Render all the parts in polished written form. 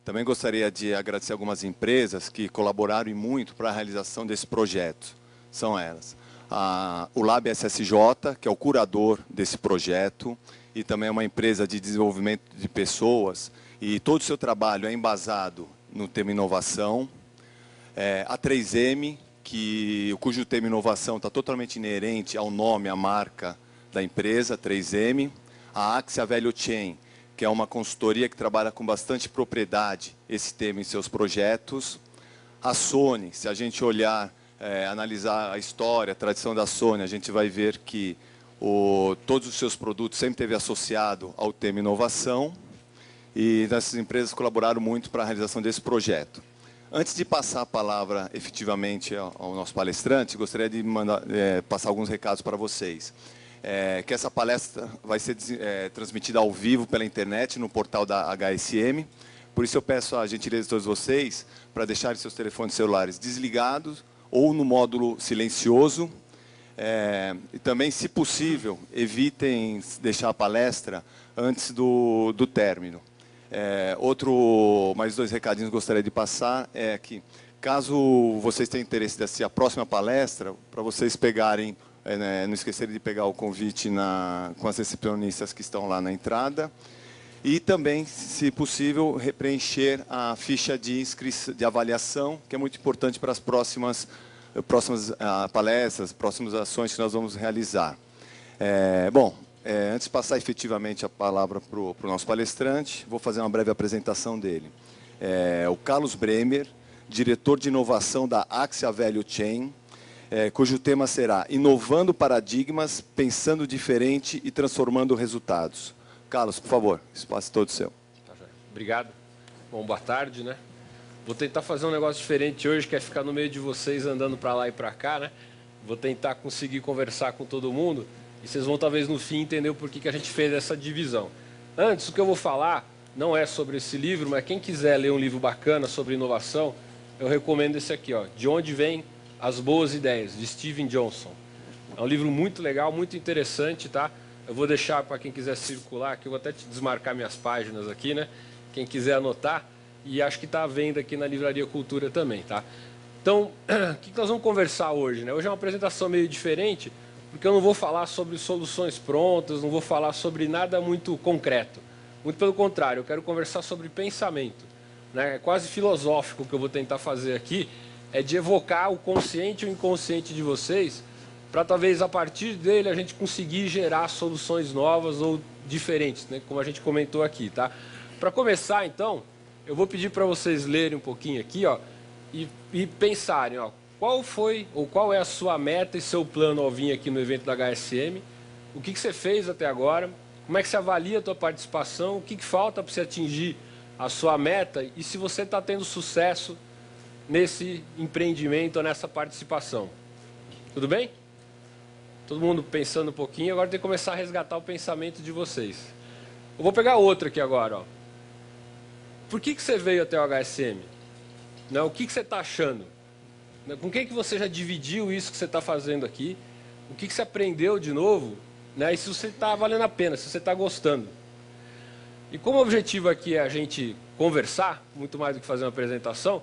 Também gostaria de agradecer algumas empresas que colaboraram e muito para a realização desse projeto. São elas. O Lab SSJ, que é o curador desse projeto, e também é uma empresa de desenvolvimento de pessoas, e todo o seu trabalho é embasado no tema inovação. A 3M, cujo tema inovação está totalmente inerente ao nome, à marca da empresa, 3M. A Axia Value Chain, que é uma consultoria que trabalha com bastante propriedade esse tema em seus projetos. A Sony, se a gente olhar, analisar a história, a tradição da Sony, a gente vai ver que todos os seus produtos sempre esteve associado ao tema inovação, e essas empresas colaboraram muito para a realização desse projeto. Antes de passar a palavra efetivamente ao nosso palestrante, gostaria de passar alguns recados para vocês. Que essa palestra vai ser transmitida ao vivo pela internet, no portal da HSM. Por isso eu peço a gentileza de todos vocês para deixarem seus telefones celulares desligados ou no módulo silencioso. E também, se possível, evitem deixar a palestra antes do término. Mais 2 recadinhos que gostaria de passar é que, caso vocês tenham interesse de assistir a próxima palestra, para vocês pegarem, não esquecerem de pegar o convite com as recepcionistas que estão lá na entrada. E também, se possível, preencher a ficha de avaliação, que é muito importante para as próximas palestras, próximas ações que nós vamos realizar. Antes de passar efetivamente a palavra para o nosso palestrante, vou fazer uma breve apresentação dele. O Carlos Bremer, diretor de inovação da Axia Value Chain, cujo tema será Inovando Paradigmas, Pensando Diferente e Transformando Resultados. Carlos, por favor, espaço todo seu. Obrigado. Bom, boa tarde, né? Vou tentar fazer um negócio diferente hoje, que é ficar no meio de vocês andando para lá e para cá, né? Vou tentar conseguir conversar com todo mundo e vocês vão talvez no fim entender o porquê que a gente fez essa divisão. Antes, o que eu vou falar não é sobre esse livro, mas quem quiser ler um livro bacana sobre inovação, eu recomendo esse aqui, ó, De Onde Vêm as Boas Ideias, de Steven Johnson. É um livro muito legal, muito interessante, tá? Eu vou deixar para quem quiser circular, que eu vou até te desmarcar minhas páginas aqui, né? Quem quiser anotar, e acho que está à venda aqui na Livraria Cultura também, tá? Então, o que nós vamos conversar hoje, né? Hoje é uma apresentação meio diferente, porque eu não vou falar sobre soluções prontas, não vou falar sobre nada muito concreto. Muito pelo contrário, eu quero conversar sobre pensamento, né? É quase filosófico o que eu vou tentar fazer aqui, é de evocar o consciente e o inconsciente de vocês, para talvez a partir dele a gente conseguir gerar soluções novas ou diferentes, né? Como a gente comentou aqui, tá? Para começar, então, eu vou pedir para vocês lerem um pouquinho aqui, ó, e pensarem, ó, qual foi ou qual é a sua meta e seu plano ao vir aqui no evento da HSM, o que você fez até agora, como é que você avalia a tua participação, o que falta para você atingir a sua meta e se você está tendo sucesso nesse empreendimento ou nessa participação. Tudo bem? Todo mundo pensando um pouquinho, agora tem que começar a resgatar o pensamento de vocês. Eu vou pegar outro aqui agora, ó. Por que você veio até o HSM? Né? O que você está achando? Né? Com quem que você já dividiu isso que você está fazendo aqui? O que você aprendeu de novo? Né? E se você está valendo a pena, se você está gostando. E como o objetivo aqui é a gente conversar, muito mais do que fazer uma apresentação,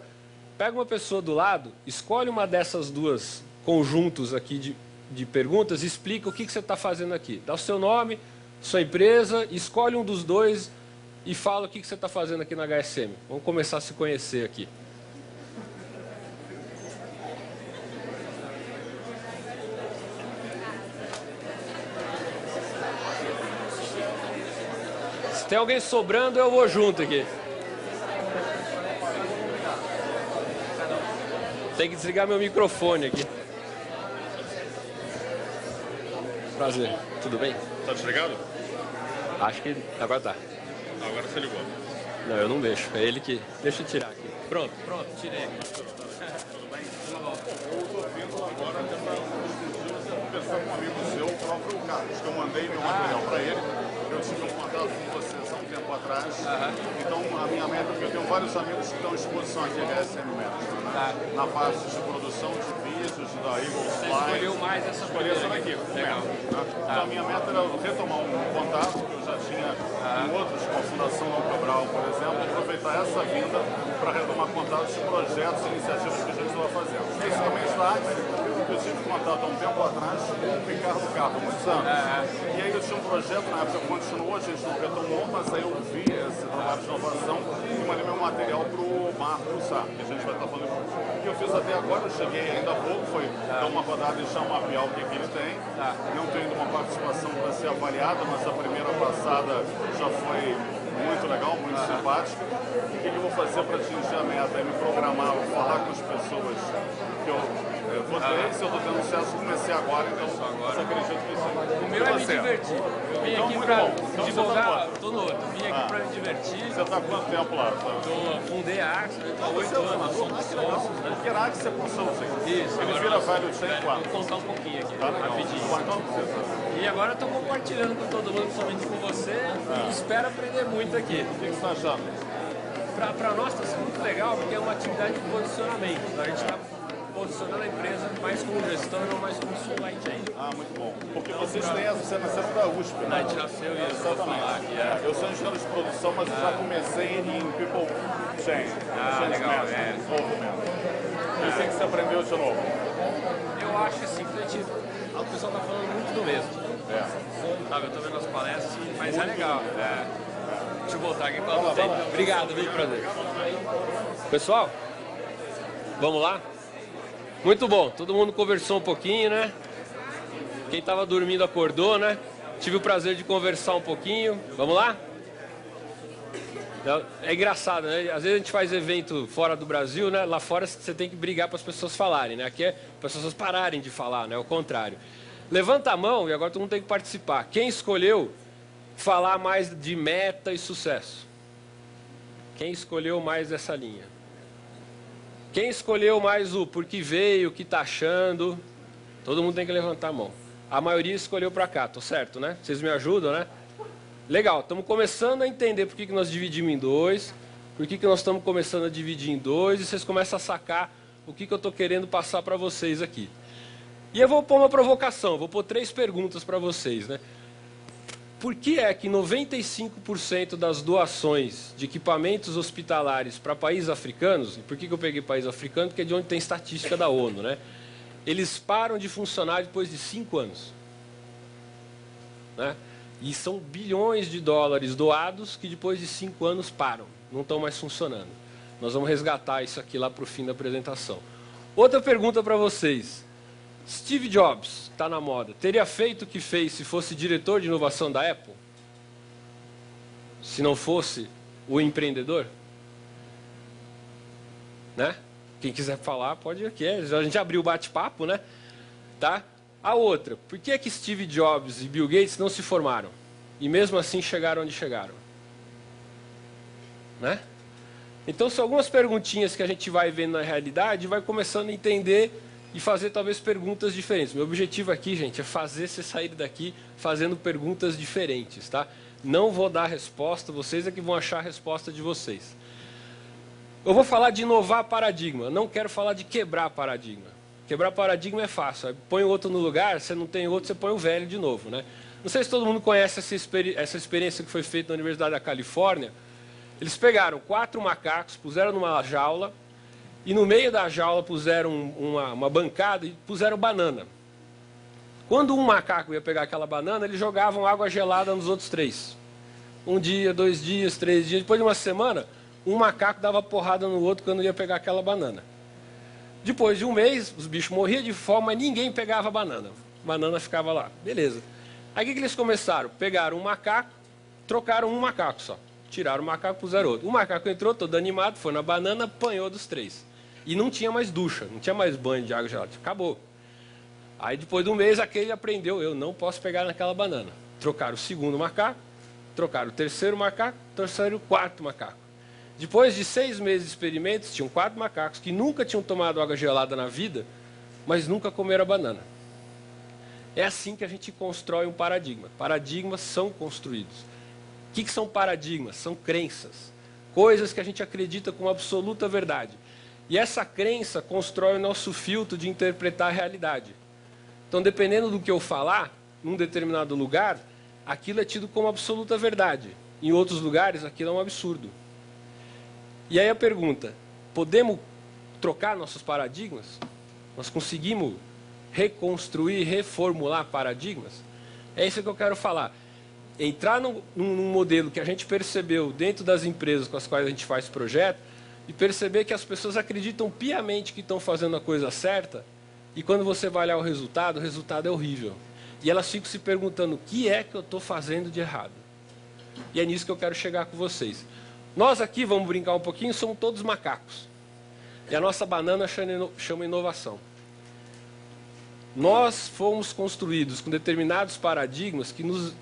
pega uma pessoa do lado, escolhe uma dessas duas conjuntos aqui de perguntas e explica o que você está fazendo aqui. Dá o seu nome, sua empresa, escolhe um dos dois e fala o que você está fazendo aqui na HSM. Vamos começar a se conhecer aqui. Se tem alguém sobrando, eu vou junto aqui. Tem que desligar meu microfone aqui. Prazer. Tudo bem? Tá desligado? Acho que agora tá. Agora você ligou. Não, eu não deixo. É ele que... Deixa eu tirar aqui. Pronto, tirei aqui. Tudo bem? Eu estou vindo agora tentar conversar com um amigo seu, o próprio Carlos, que eu mandei meu material para ele. Eu tive um contato com vocês há um tempo atrás. Então, a minha meta, porque eu tenho vários amigos que estão à exposição aqui, HSM Management, né? Na parte de produção de vídeos, da Eagle Fly. Você escolheu mais essa essa daqui. Legal. Então, a minha meta era retomar um contato que eu já tinha com outros Fundação Dom Cabral, por exemplo, aproveitar essa vinda para retomar contatos de projetos e iniciativas que a gente estava fazendo. Especificamente da Axis, eu tive contato há um tempo atrás com o Ricardo Carpo, há muitos anos. E aí eu tinha um projeto, na época continuou, a gente não retomou, mas aí eu vi esse trabalho de inovação e mandei meu material para o Marco Sá, que a gente vai estar falando. O que eu fiz até agora, eu cheguei ainda há pouco, foi dar uma rodada e já mapear o que ele tem. Não tem ainda uma participação para ser avaliada, mas a primeira passada já foi muito legal, muito simpático. O que eu vou fazer para atingir a meta? É me programar, falar com as pessoas que eu vou ter. Se eu estou tendo sucesso, comecei agora, então mas acredito que sim. O meu é me divertir. Eu vim aqui para divulgar, estou no outro. Vim aqui para me divertir. Você está há quanto tempo lá? Eu fundei a Axis, estou há 8 anos, somos sócios, né? Porque a Axis é consulting. Isso. Ele vira velho de 100 quanto? Vou contar um pouquinho aqui, Tá, rapidinho. então não precisa. E agora eu estou compartilhando com todo mundo, principalmente com você, e espero aprender muito aqui. O que você está achando? Para nós está sendo muito legal, porque é uma atividade de posicionamento. A gente está posicionando a empresa mais como gestão e não mais como supply chain. Muito bom. Porque vocês têm essa, você nasceu da USP, né? A gente nasceu e eu vou falar aqui. Eu sou engenheiro de produção, mas eu já comecei em People Chain. Legal, desenvolvimento. E o que você aprendeu de novo? Eu acho que assim, o pessoal está falando muito do mesmo. Sabe, eu estou vendo as palestras, mas é legal. Deixa eu voltar aqui para você. Obrigado, viu? Prazer. Pessoal, vamos lá? Muito bom, todo mundo conversou um pouquinho, né? Quem estava dormindo acordou, né? Tive o prazer de conversar um pouquinho. Vamos lá? É engraçado, né? Às vezes a gente faz evento fora do Brasil, né? Lá fora você tem que brigar para as pessoas falarem, né? Aqui é para as pessoas pararem de falar, né? Ao contrário. Levanta a mão e agora todo mundo tem que participar. Quem escolheu falar mais de meta e sucesso? Quem escolheu mais essa linha? Quem escolheu mais o porque veio, o que está achando? Todo mundo tem que levantar a mão. A maioria escolheu para cá, tô certo, né? Vocês me ajudam, né? Legal, estamos começando a entender por que nós dividimos em dois, por que nós estamos começando a dividir em dois, e vocês começam a sacar o que eu estou querendo passar para vocês aqui. E eu vou pôr uma provocação, vou pôr 3 perguntas para vocês, né? Por que é que 95% das doações de equipamentos hospitalares para países africanos, e por que eu peguei país africano? Porque é de onde tem estatística da ONU, né? Eles param de funcionar depois de 5 anos. Né? E são bilhões de dólares doados que depois de 5 anos param, não estão mais funcionando. Nós vamos resgatar isso aqui lá para o fim da apresentação. Outra pergunta para vocês. Steve Jobs, está na moda, teria feito o que fez se fosse diretor de inovação da Apple? Se não fosse o empreendedor? Né? Quem quiser falar, pode ir aqui. A gente abriu o bate-papo, né? Tá? A outra, por que é que Steve Jobs e Bill Gates não se formaram? E mesmo assim chegaram onde chegaram? Né? Então são algumas perguntinhas que a gente vai vendo na realidade e vai começando a entender e fazer talvez perguntas diferentes. Meu objetivo aqui, gente, é fazer você sair daqui fazendo perguntas diferentes, tá? Não vou dar resposta, vocês é que vão achar a resposta de vocês. Eu vou falar de inovar paradigma, não quero falar de quebrar paradigma. Quebrar paradigma é fácil, põe o outro no lugar, você não tem outro, você põe o velho de novo, né? Não sei se todo mundo conhece essa experiência que foi feita na Universidade da Califórnia. Eles pegaram 4 macacos, puseram numa jaula, e no meio da jaula puseram uma bancada e puseram banana. Quando um macaco ia pegar aquela banana, eles jogavam água gelada nos outros 3. 1 dia, 2 dias, 3 dias. Depois de uma semana, um macaco dava porrada no outro quando ia pegar aquela banana. Depois de um mês, os bichos morriam de fome, mas ninguém pegava a banana. A banana ficava lá. Beleza. Aí o que eles começaram? Pegaram um macaco, trocaram um macaco só. Tiraram o macaco, puseram outro. O macaco entrou todo animado, foi na banana, apanhou dos 3. E não tinha mais ducha, não tinha mais banho de água gelada. Acabou. Aí depois de um mês, aquele aprendeu, eu não posso pegar naquela banana. Trocaram o segundo macaco, trocaram o terceiro macaco, trouxeram o 4º macaco. Depois de 6 meses de experimentos, tinham 4 macacos que nunca tinham tomado água gelada na vida, mas nunca comeram a banana. É assim que a gente constrói um paradigma. Paradigmas são construídos. O que são paradigmas? São crenças. Coisas que a gente acredita com absoluta verdade. E essa crença constrói o nosso filtro de interpretar a realidade. Então, dependendo do que eu falar, num determinado lugar, aquilo é tido como absoluta verdade. em outros lugares aquilo é um absurdo. E aí a pergunta, podemos trocar nossos paradigmas? Nós conseguimos reconstruir, reformular paradigmas? É isso que eu quero falar. Entrar num modelo que a gente percebeu dentro das empresas com as quais a gente faz projeto e perceber que as pessoas acreditam piamente que estão fazendo a coisa certa e quando você vai olhar o resultado é horrível. E elas ficam se perguntando, o que é que eu estou fazendo de errado? E é nisso que eu quero chegar com vocês. Nós aqui, vamos brincar um pouquinho, somos todos macacos. E a nossa banana chama inovação. Nós fomos construídos com determinados paradigmas que nos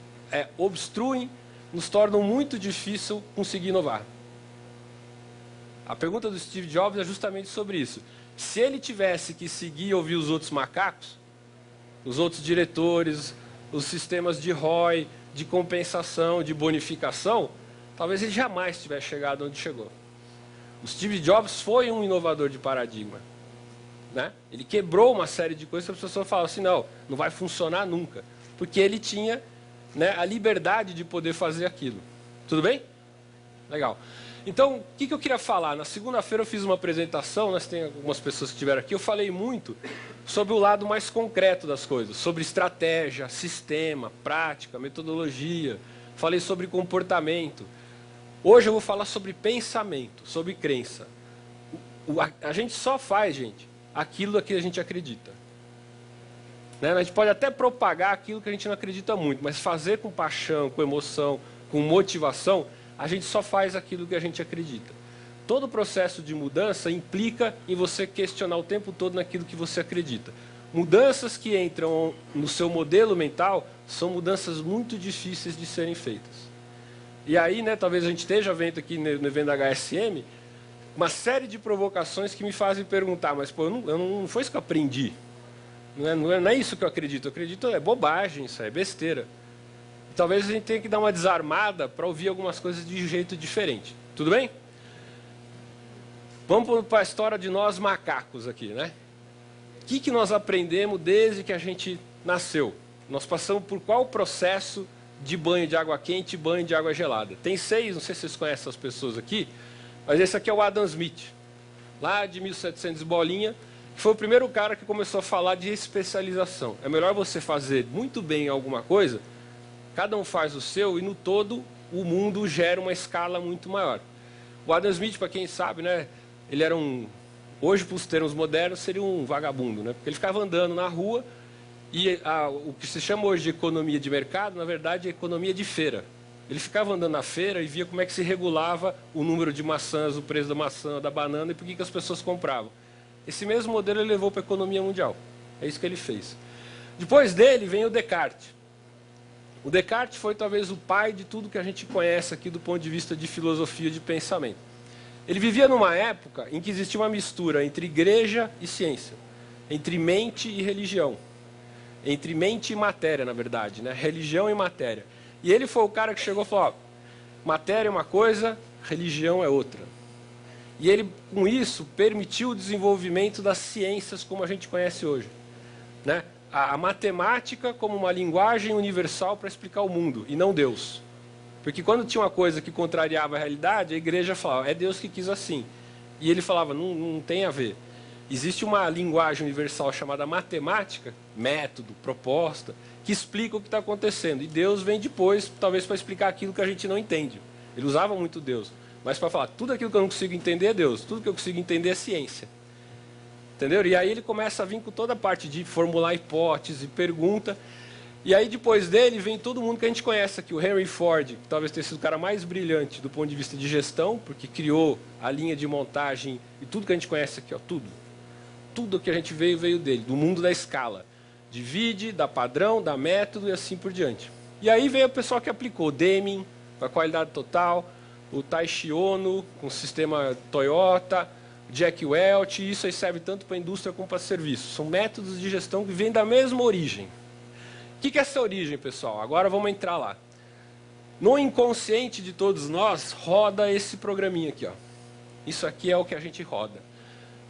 obstruem, nos tornam muito difícil conseguir inovar. A pergunta do Steve Jobs é justamente sobre isso. Se ele tivesse que seguir e ouvir os outros macacos, os outros diretores, os sistemas de ROI, de compensação, de bonificação, talvez ele jamais tivesse chegado onde chegou. O Steve Jobs foi um inovador de paradigma. Né? Ele quebrou uma série de coisas que as pessoas falavam assim, não vai funcionar nunca. Porque ele tinha, né, a liberdade de poder fazer aquilo. Tudo bem? Legal. Então, o que eu queria falar? Na segunda-feira eu fiz uma apresentação, nós tem algumas pessoas que estiveram aqui, eu falei muito sobre o lado mais concreto das coisas, sobre estratégia, sistema, prática, metodologia, falei sobre comportamento. Hoje eu vou falar sobre pensamento, sobre crença. A gente só faz, gente, aquilo que a gente acredita. Né? A gente pode até propagar aquilo que a gente não acredita muito, mas fazer com paixão, com emoção, com motivação, a gente só faz aquilo que a gente acredita. Todo processo de mudança implica em você questionar o tempo todo naquilo que você acredita. Mudanças que entram no seu modelo mental são mudanças muito difíceis de serem feitas. E aí, né, talvez a gente esteja vendo aqui no evento da HSM, uma série de provocações que me fazem perguntar, mas pô, não foi isso que eu aprendi. Não é isso que eu acredito, é bobagem, isso é besteira. Talvez a gente tenha que dar uma desarmada para ouvir algumas coisas de um jeito diferente. Tudo bem? Vamos para a história de nós macacos aqui, né? O que nós aprendemos desde que a gente nasceu? Nós passamos por qual processo de banho de água quente e banho de água gelada? Tem 6, não sei se vocês conhecem essas pessoas aqui, mas esse aqui é o Adam Smith, lá de 1700 bolinha, que foi o primeiro cara que começou a falar de especialização. É melhor você fazer muito bem alguma coisa, cada um faz o seu e no todo o mundo gera uma escala muito maior. O Adam Smith, para quem sabe, né, ele era hoje, para os termos modernos, seria um vagabundo, né, porque ele ficava andando na rua e o que se chama hoje de economia de mercado, na verdade, é economia de feira. Ele ficava andando na feira e via como é que se regulava o número de maçãs, o preço da maçã, da banana e por que as pessoas compravam. Esse mesmo modelo ele levou para a economia mundial. É isso que ele fez. Depois dele vem o Descartes. O Descartes foi talvez o pai de tudo que a gente conhece aqui do ponto de vista de filosofia de pensamento. Ele vivia numa época em que existia uma mistura entre igreja e ciência, entre mente e religião, entre mente e matéria, na verdade, né? Religião e matéria. E ele foi o cara que chegou e falou, ó, matéria é uma coisa, religião é outra. E ele, com isso, permitiu o desenvolvimento das ciências como a gente conhece hoje, né? A matemática como uma linguagem universal para explicar o mundo, e não Deus. Porque quando tinha uma coisa que contrariava a realidade, a igreja falava, é Deus que quis assim. E ele falava, não tem a ver. Existe uma linguagem universal chamada matemática, método, proposta, que explica o que está acontecendo. E Deus vem depois, talvez para explicar aquilo que a gente não entende. Ele usava muito Deus. Mas para falar, tudo aquilo que eu não consigo entender é Deus, tudo que eu consigo entender é ciência. Entendeu? E aí ele começa a vir com toda a parte de formular hipótese, pergunta. E aí depois dele vem todo mundo que a gente conhece aqui. O Henry Ford, que talvez tenha sido o cara mais brilhante do ponto de vista de gestão, porque criou a linha de montagem e tudo que a gente conhece aqui, ó, tudo. Tudo que a gente veio dele, do mundo da escala. Divide, dá padrão, dá método e assim por diante. E aí veio o pessoal que aplicou. O Deming, com a qualidade total. O Taishi Ono, com o sistema Toyota. Jack Welch, e isso aí serve tanto para a indústria como para serviços. São métodos de gestão que vêm da mesma origem. O que é essa origem, pessoal? Agora vamos entrar lá. No inconsciente de todos nós, roda esse programinha aqui, ó. Isso aqui é o que a gente roda.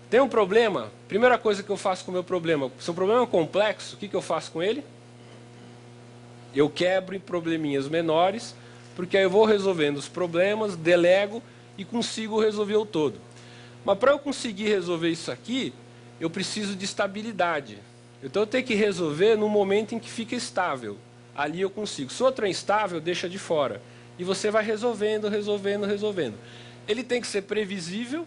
Tem um problema? Primeira coisa que eu faço com o meu problema. Se o problema é complexo, o que eu faço com ele? Eu quebro em probleminhas menores porque aí eu vou resolvendo os problemas, delego e consigo resolver o todo. Mas para eu conseguir resolver isso aqui, eu preciso de estabilidade. Então eu tenho que resolver no momento em que fica estável. Ali eu consigo. Se outro é instável, deixa de fora. E você vai resolvendo, resolvendo, resolvendo. Ele tem que ser previsível.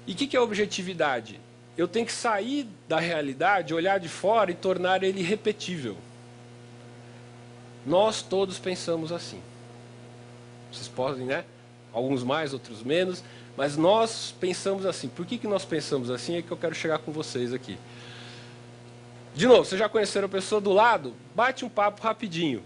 E o que é objetividade? Eu tenho que sair da realidade, olhar de fora e tornar ele repetível. Nós todos pensamos assim. Vocês podem, né? Alguns mais, outros menos. Mas nós pensamos assim. Por que nós pensamos assim? É que eu quero chegar com vocês aqui. De novo, vocês já conheceram a pessoa do lado? Bate um papo rapidinho.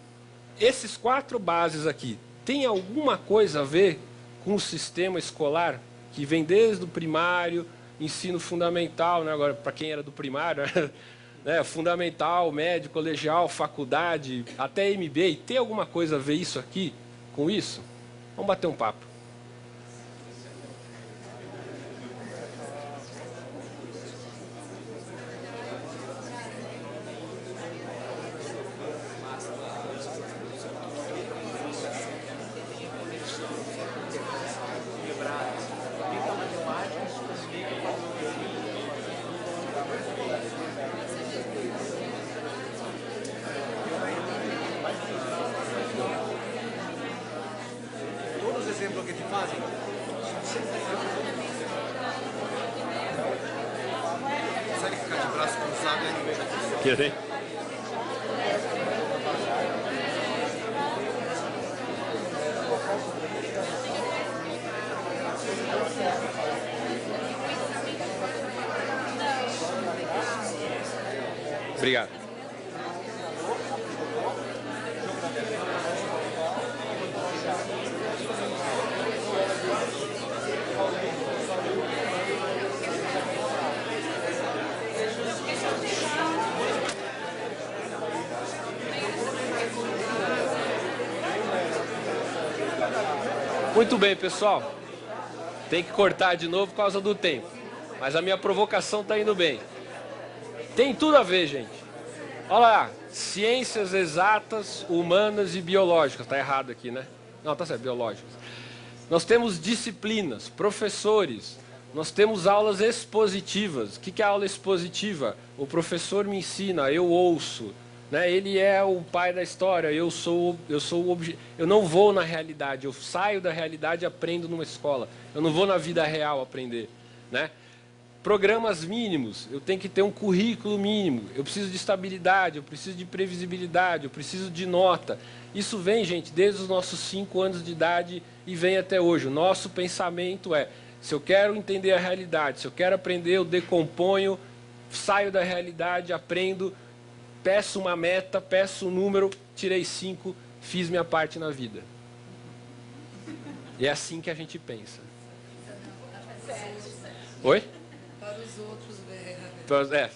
Esses 4 bases aqui, tem alguma coisa a ver com o sistema escolar? Que vem desde o primário, ensino fundamental, né? Agora, para quem era do primário, né? Fundamental, médio, colegial, faculdade, até MBA. Tem alguma coisa a ver isso aqui com isso? Vamos bater um papo. Querem? Obrigado. Muito bem, pessoal. Tem que cortar de novo por causa do tempo. Mas a minha provocação está indo bem. Tem tudo a ver, gente. Olha lá. Ciências exatas, humanas e biológicas. Está errado aqui, né? Não, está certo, biológicas. Nós temos disciplinas, professores. Nós temos aulas expositivas. O que é aula expositiva? O professor me ensina, eu ouço. Né? Ele é o pai da história, eu não vou na realidade, eu saio da realidade e aprendo numa escola. Eu não vou na vida real aprender. Né? Programas mínimos, eu tenho que ter um currículo mínimo, eu preciso de estabilidade, eu preciso de previsibilidade, eu preciso de nota. Isso vem, gente, desde os nossos 5 anos de idade e vem até hoje. O nosso pensamento é, se eu quero entender a realidade, se eu quero aprender, eu decomponho, saio da realidade, aprendo, peço uma meta, peço um número, tirei 5, fiz minha parte na vida. E é assim que a gente pensa. Oi? Para os outros, É.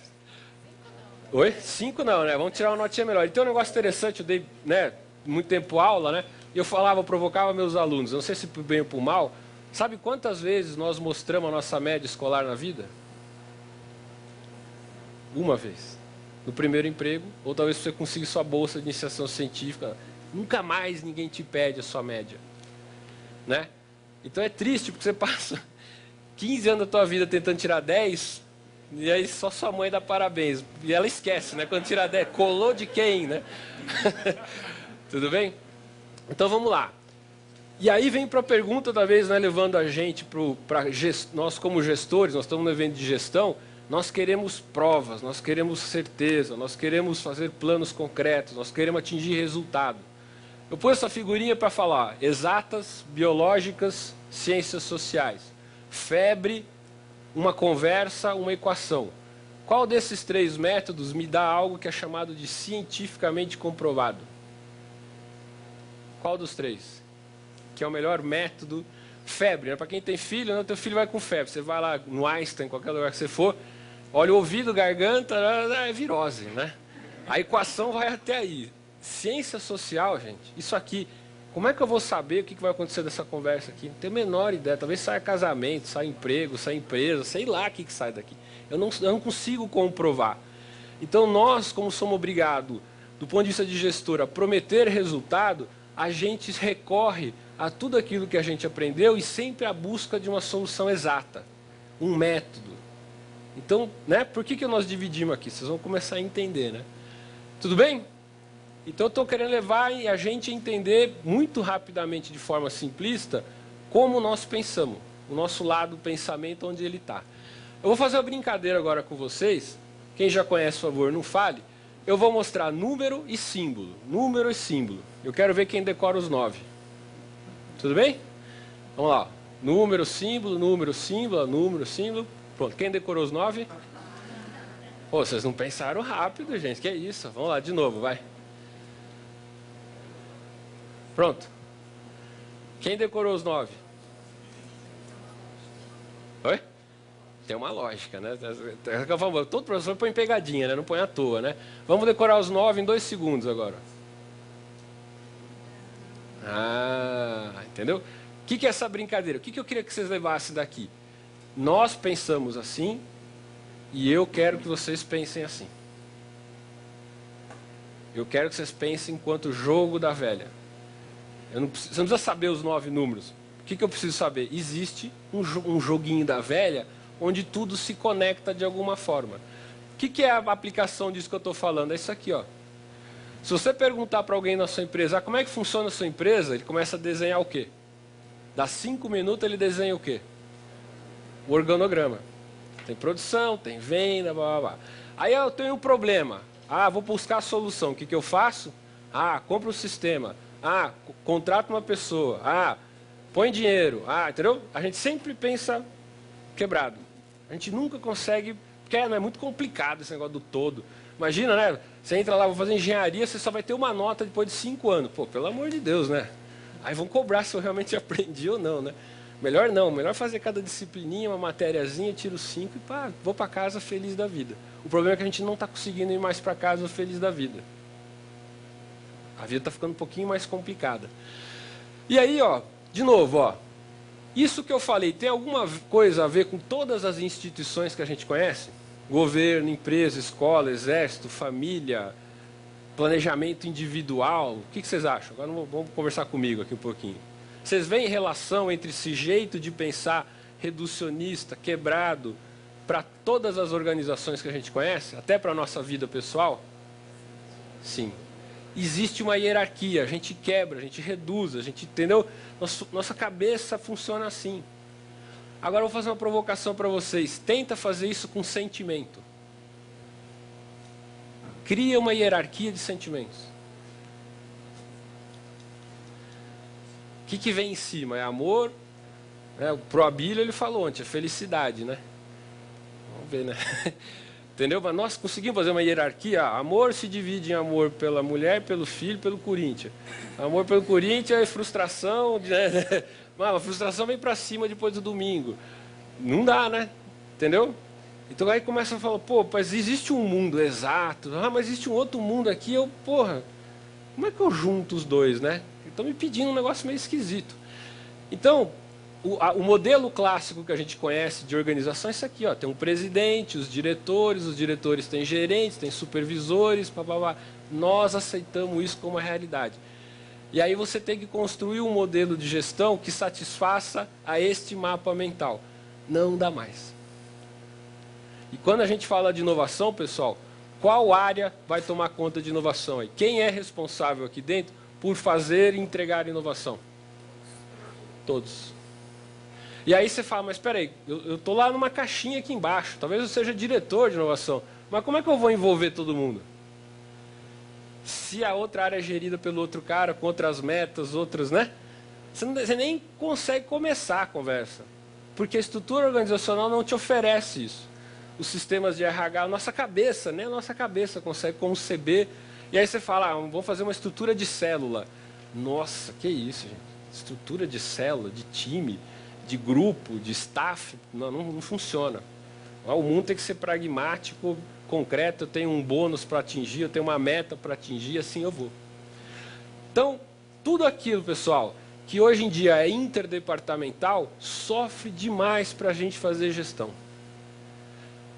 Oi? 5 não, né? Vamos tirar uma notinha melhor. E tem um negócio interessante, eu dei, né, muito tempo aula, né? E eu falava, provocava meus alunos, eu não sei se por bem ou por mal, sabe quantas vezes nós mostramos a nossa média escolar na vida? Uma vez. No primeiro emprego, ou talvez você consiga sua bolsa de iniciação científica. Nunca mais ninguém te pede a sua média. Né? Então é triste, porque você passa 15 anos da tua vida tentando tirar 10, e aí só sua mãe dá parabéns. E ela esquece, né? Quando tirar 10, colou de quem, né? Tudo bem? Então vamos lá. E aí vem para a pergunta, talvez, né, levando a gente para nós como gestores, nós estamos no evento de gestão, nós queremos provas, nós queremos certeza, nós queremos fazer planos concretos, nós queremos atingir resultado. Eu pus essa figurinha para falar exatas, biológicas, ciências sociais. Febre, uma conversa, uma equação. Qual desses 3 métodos me dá algo que é chamado de cientificamente comprovado? Qual dos 3? Que é o melhor método? Febre, né? Para quem tem filho, né? Teu filho vai com febre. Você vai lá no Einstein, qualquer lugar que você for, olha o ouvido, garganta, é virose, né? A equação vai até aí. Ciência social, gente, isso aqui, como é que eu vou saber o que vai acontecer dessa conversa aqui? Não tenho a menor ideia. Talvez saia casamento, saia emprego, saia empresa, sei lá o que sai daqui. Eu não consigo comprovar. Então nós, como somos obrigados, do ponto de vista de gestor, a prometer resultado, a gente recorre a tudo aquilo que a gente aprendeu e sempre à busca de uma solução exata, um método. Então, né, por que nós dividimos aqui? Vocês vão começar a entender, né? Tudo bem? Então, eu estou querendo levar a gente a entender muito rapidamente, de forma simplista, como nós pensamos, o nosso lado do pensamento, onde ele está. Eu vou fazer uma brincadeira agora com vocês. Quem já conhece, por favor, não fale. Eu vou mostrar número e símbolo. Número e símbolo. Eu quero ver quem decora os 9. Tudo bem? Vamos lá. Número, símbolo, número, símbolo, número, símbolo. Pronto. Quem decorou os 9? Pô, vocês não pensaram rápido, gente. Que é isso? Vamos lá, de novo, vai. Pronto. Quem decorou os 9? Oi? Tem uma lógica, né? Todo professor põe pegadinha, né? Não põe à toa, né? Vamos decorar os 9 em 2 segundos agora. Ah, entendeu? O que é essa brincadeira? O que eu queria que vocês levassem daqui? Nós pensamos assim e eu quero que vocês pensem assim. Eu quero que vocês pensem enquanto jogo da velha. Você não precisa saber os 9 números. O que eu preciso saber? Existe um joguinho da velha onde tudo se conecta de alguma forma. O que é a aplicação disso que eu estou falando? É isso aqui, ó. Se você perguntar para alguém na sua empresa, como é que funciona a sua empresa, ele começa a desenhar o quê? Dá 5 minutos, ele desenha o quê? O organograma. Tem produção, tem venda, blá, blá, blá. Aí eu tenho um problema. Ah, vou buscar a solução. O que eu faço? Ah, compro um sistema. Ah, contrato uma pessoa. Ah, põe dinheiro. Ah, entendeu? A gente sempre pensa quebrado. A gente nunca consegue, porque é muito complicado esse negócio do todo. Imagina, né? Você entra lá, vou fazer engenharia, você só vai ter uma nota depois de 5 anos. Pô, pelo amor de Deus, né? Aí vão cobrar se eu realmente aprendi ou não, né? Melhor não, melhor fazer cada disciplininha, uma matériazinha, tiro 5 e pá, vou para casa feliz da vida. O problema é que a gente não está conseguindo ir mais para casa feliz da vida. A vida está ficando um pouquinho mais complicada. E aí, ó, de novo, ó. Isso que eu falei, tem alguma coisa a ver com todas as instituições que a gente conhece? Governo, empresa, escola, exército, família, planejamento individual. O que vocês acham? Agora vamos conversar comigo aqui um pouquinho. Vocês veem relação entre esse jeito de pensar reducionista, quebrado, para todas as organizações que a gente conhece, até para a nossa vida pessoal? Sim. Existe uma hierarquia, a gente quebra, a gente reduz, a gente, entendeu? Nossa cabeça funciona assim. Agora eu vou fazer uma provocação para vocês. Tenta fazer isso com sentimento. Cria uma hierarquia de sentimentos. O que vem em cima? É amor? Né? Pro Abílio ele falou ontem, é felicidade, né? Vamos ver, né? Entendeu? Mas nós conseguimos fazer uma hierarquia. Amor se divide em amor pela mulher, pelo filho, pelo Corinthians. Amor pelo Corinthians é frustração. Né? A frustração vem para cima depois do domingo. Não dá, né? Entendeu? Então aí começa a falar, pô, mas existe um mundo exato. Ah, mas existe um outro mundo aqui. Porra, como é que eu junto os dois, né? Estão me pedindo um negócio meio esquisito. Então, o modelo clássico que a gente conhece de organização é isso aqui, ó. Tem um presidente, os diretores têm gerentes, têm supervisores, papapá. Nós aceitamos isso como uma realidade. E aí você tem que construir um modelo de gestão que satisfaça a este mapa mental. Não dá mais. E quando a gente fala de inovação, pessoal, qual área vai tomar conta de inovação aí? Quem é responsável aqui dentro por fazer e entregar inovação? Todos. E aí você fala, mas espera aí, eu estou lá numa caixinha aqui embaixo, talvez eu seja diretor de inovação, mas como é que eu vou envolver todo mundo? Se a outra área é gerida pelo outro cara, com outras metas, outras, né? Você nem consegue começar a conversa, porque a estrutura organizacional não te oferece isso. Os sistemas de RH, a nossa cabeça, né? A nossa cabeça consegue conceber, e aí você fala, vamos fazer uma estrutura de célula. Nossa, que isso, gente? Estrutura de célula, de time, de grupo, de staff, não funciona. O mundo tem que ser pragmático, concreto, eu tenho um bônus para atingir, eu tenho uma meta para atingir, assim eu vou. Então, tudo aquilo, pessoal, que hoje em dia é interdepartamental, sofre demais para a gente fazer gestão.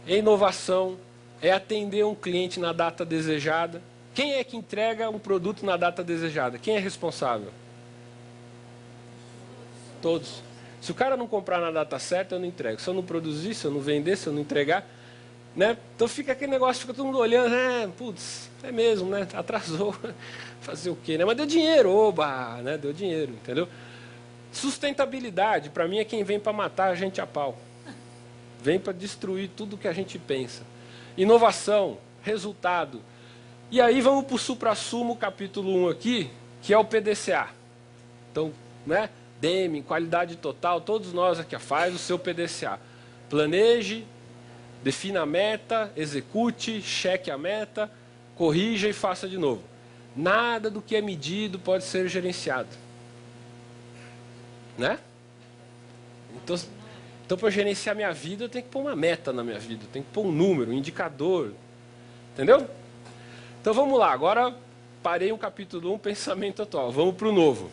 É inovação, é atender um cliente na data desejada. Quem é que entrega um produto na data desejada? Quem é responsável? Todos. Se o cara não comprar na data certa, eu não entrego. Se eu não produzir, se eu não vender, se eu não entregar, né? Então fica aquele negócio, fica todo mundo olhando, putz, é mesmo, né? Atrasou. Fazer o quê, né? Mas deu dinheiro, oba, né? Deu dinheiro, entendeu? Sustentabilidade, para mim, é quem vem para matar a gente a pau. Vem para destruir tudo que a gente pensa. Inovação, resultado. E aí vamos para o suprassumo, capítulo 1 aqui, que é o PDCA. Então, né? Deming, qualidade total, todos nós aqui faz o seu PDCA. Planeje, defina a meta, execute, cheque a meta, corrija e faça de novo. Nada do que é medido pode ser gerenciado. Né? Então para gerenciar minha vida, eu tenho que pôr uma meta na minha vida, eu tenho que pôr um número, um indicador. Entendeu? Então vamos lá, agora parei um capítulo 1, pensamento atual. Vamos para o novo.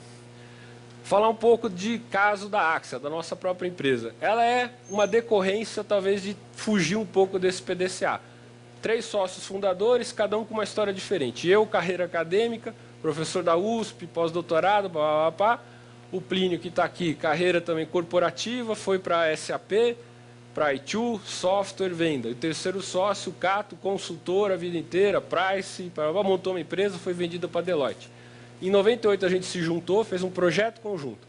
Falar um pouco de caso da Axia, da nossa própria empresa. Ela é uma decorrência, talvez, de fugir um pouco desse PDCA. 3 sócios fundadores, cada um com uma história diferente. Eu, carreira acadêmica, professor da USP, pós-doutorado, o Plínio, que está aqui, carreira também corporativa, foi para a SAP, para a ITU, software, venda. E o terceiro sócio, o Cato, consultor a vida inteira, Price, montou uma empresa, foi vendida para a Deloitte. Em 98 a gente se juntou, fez um projeto conjunto.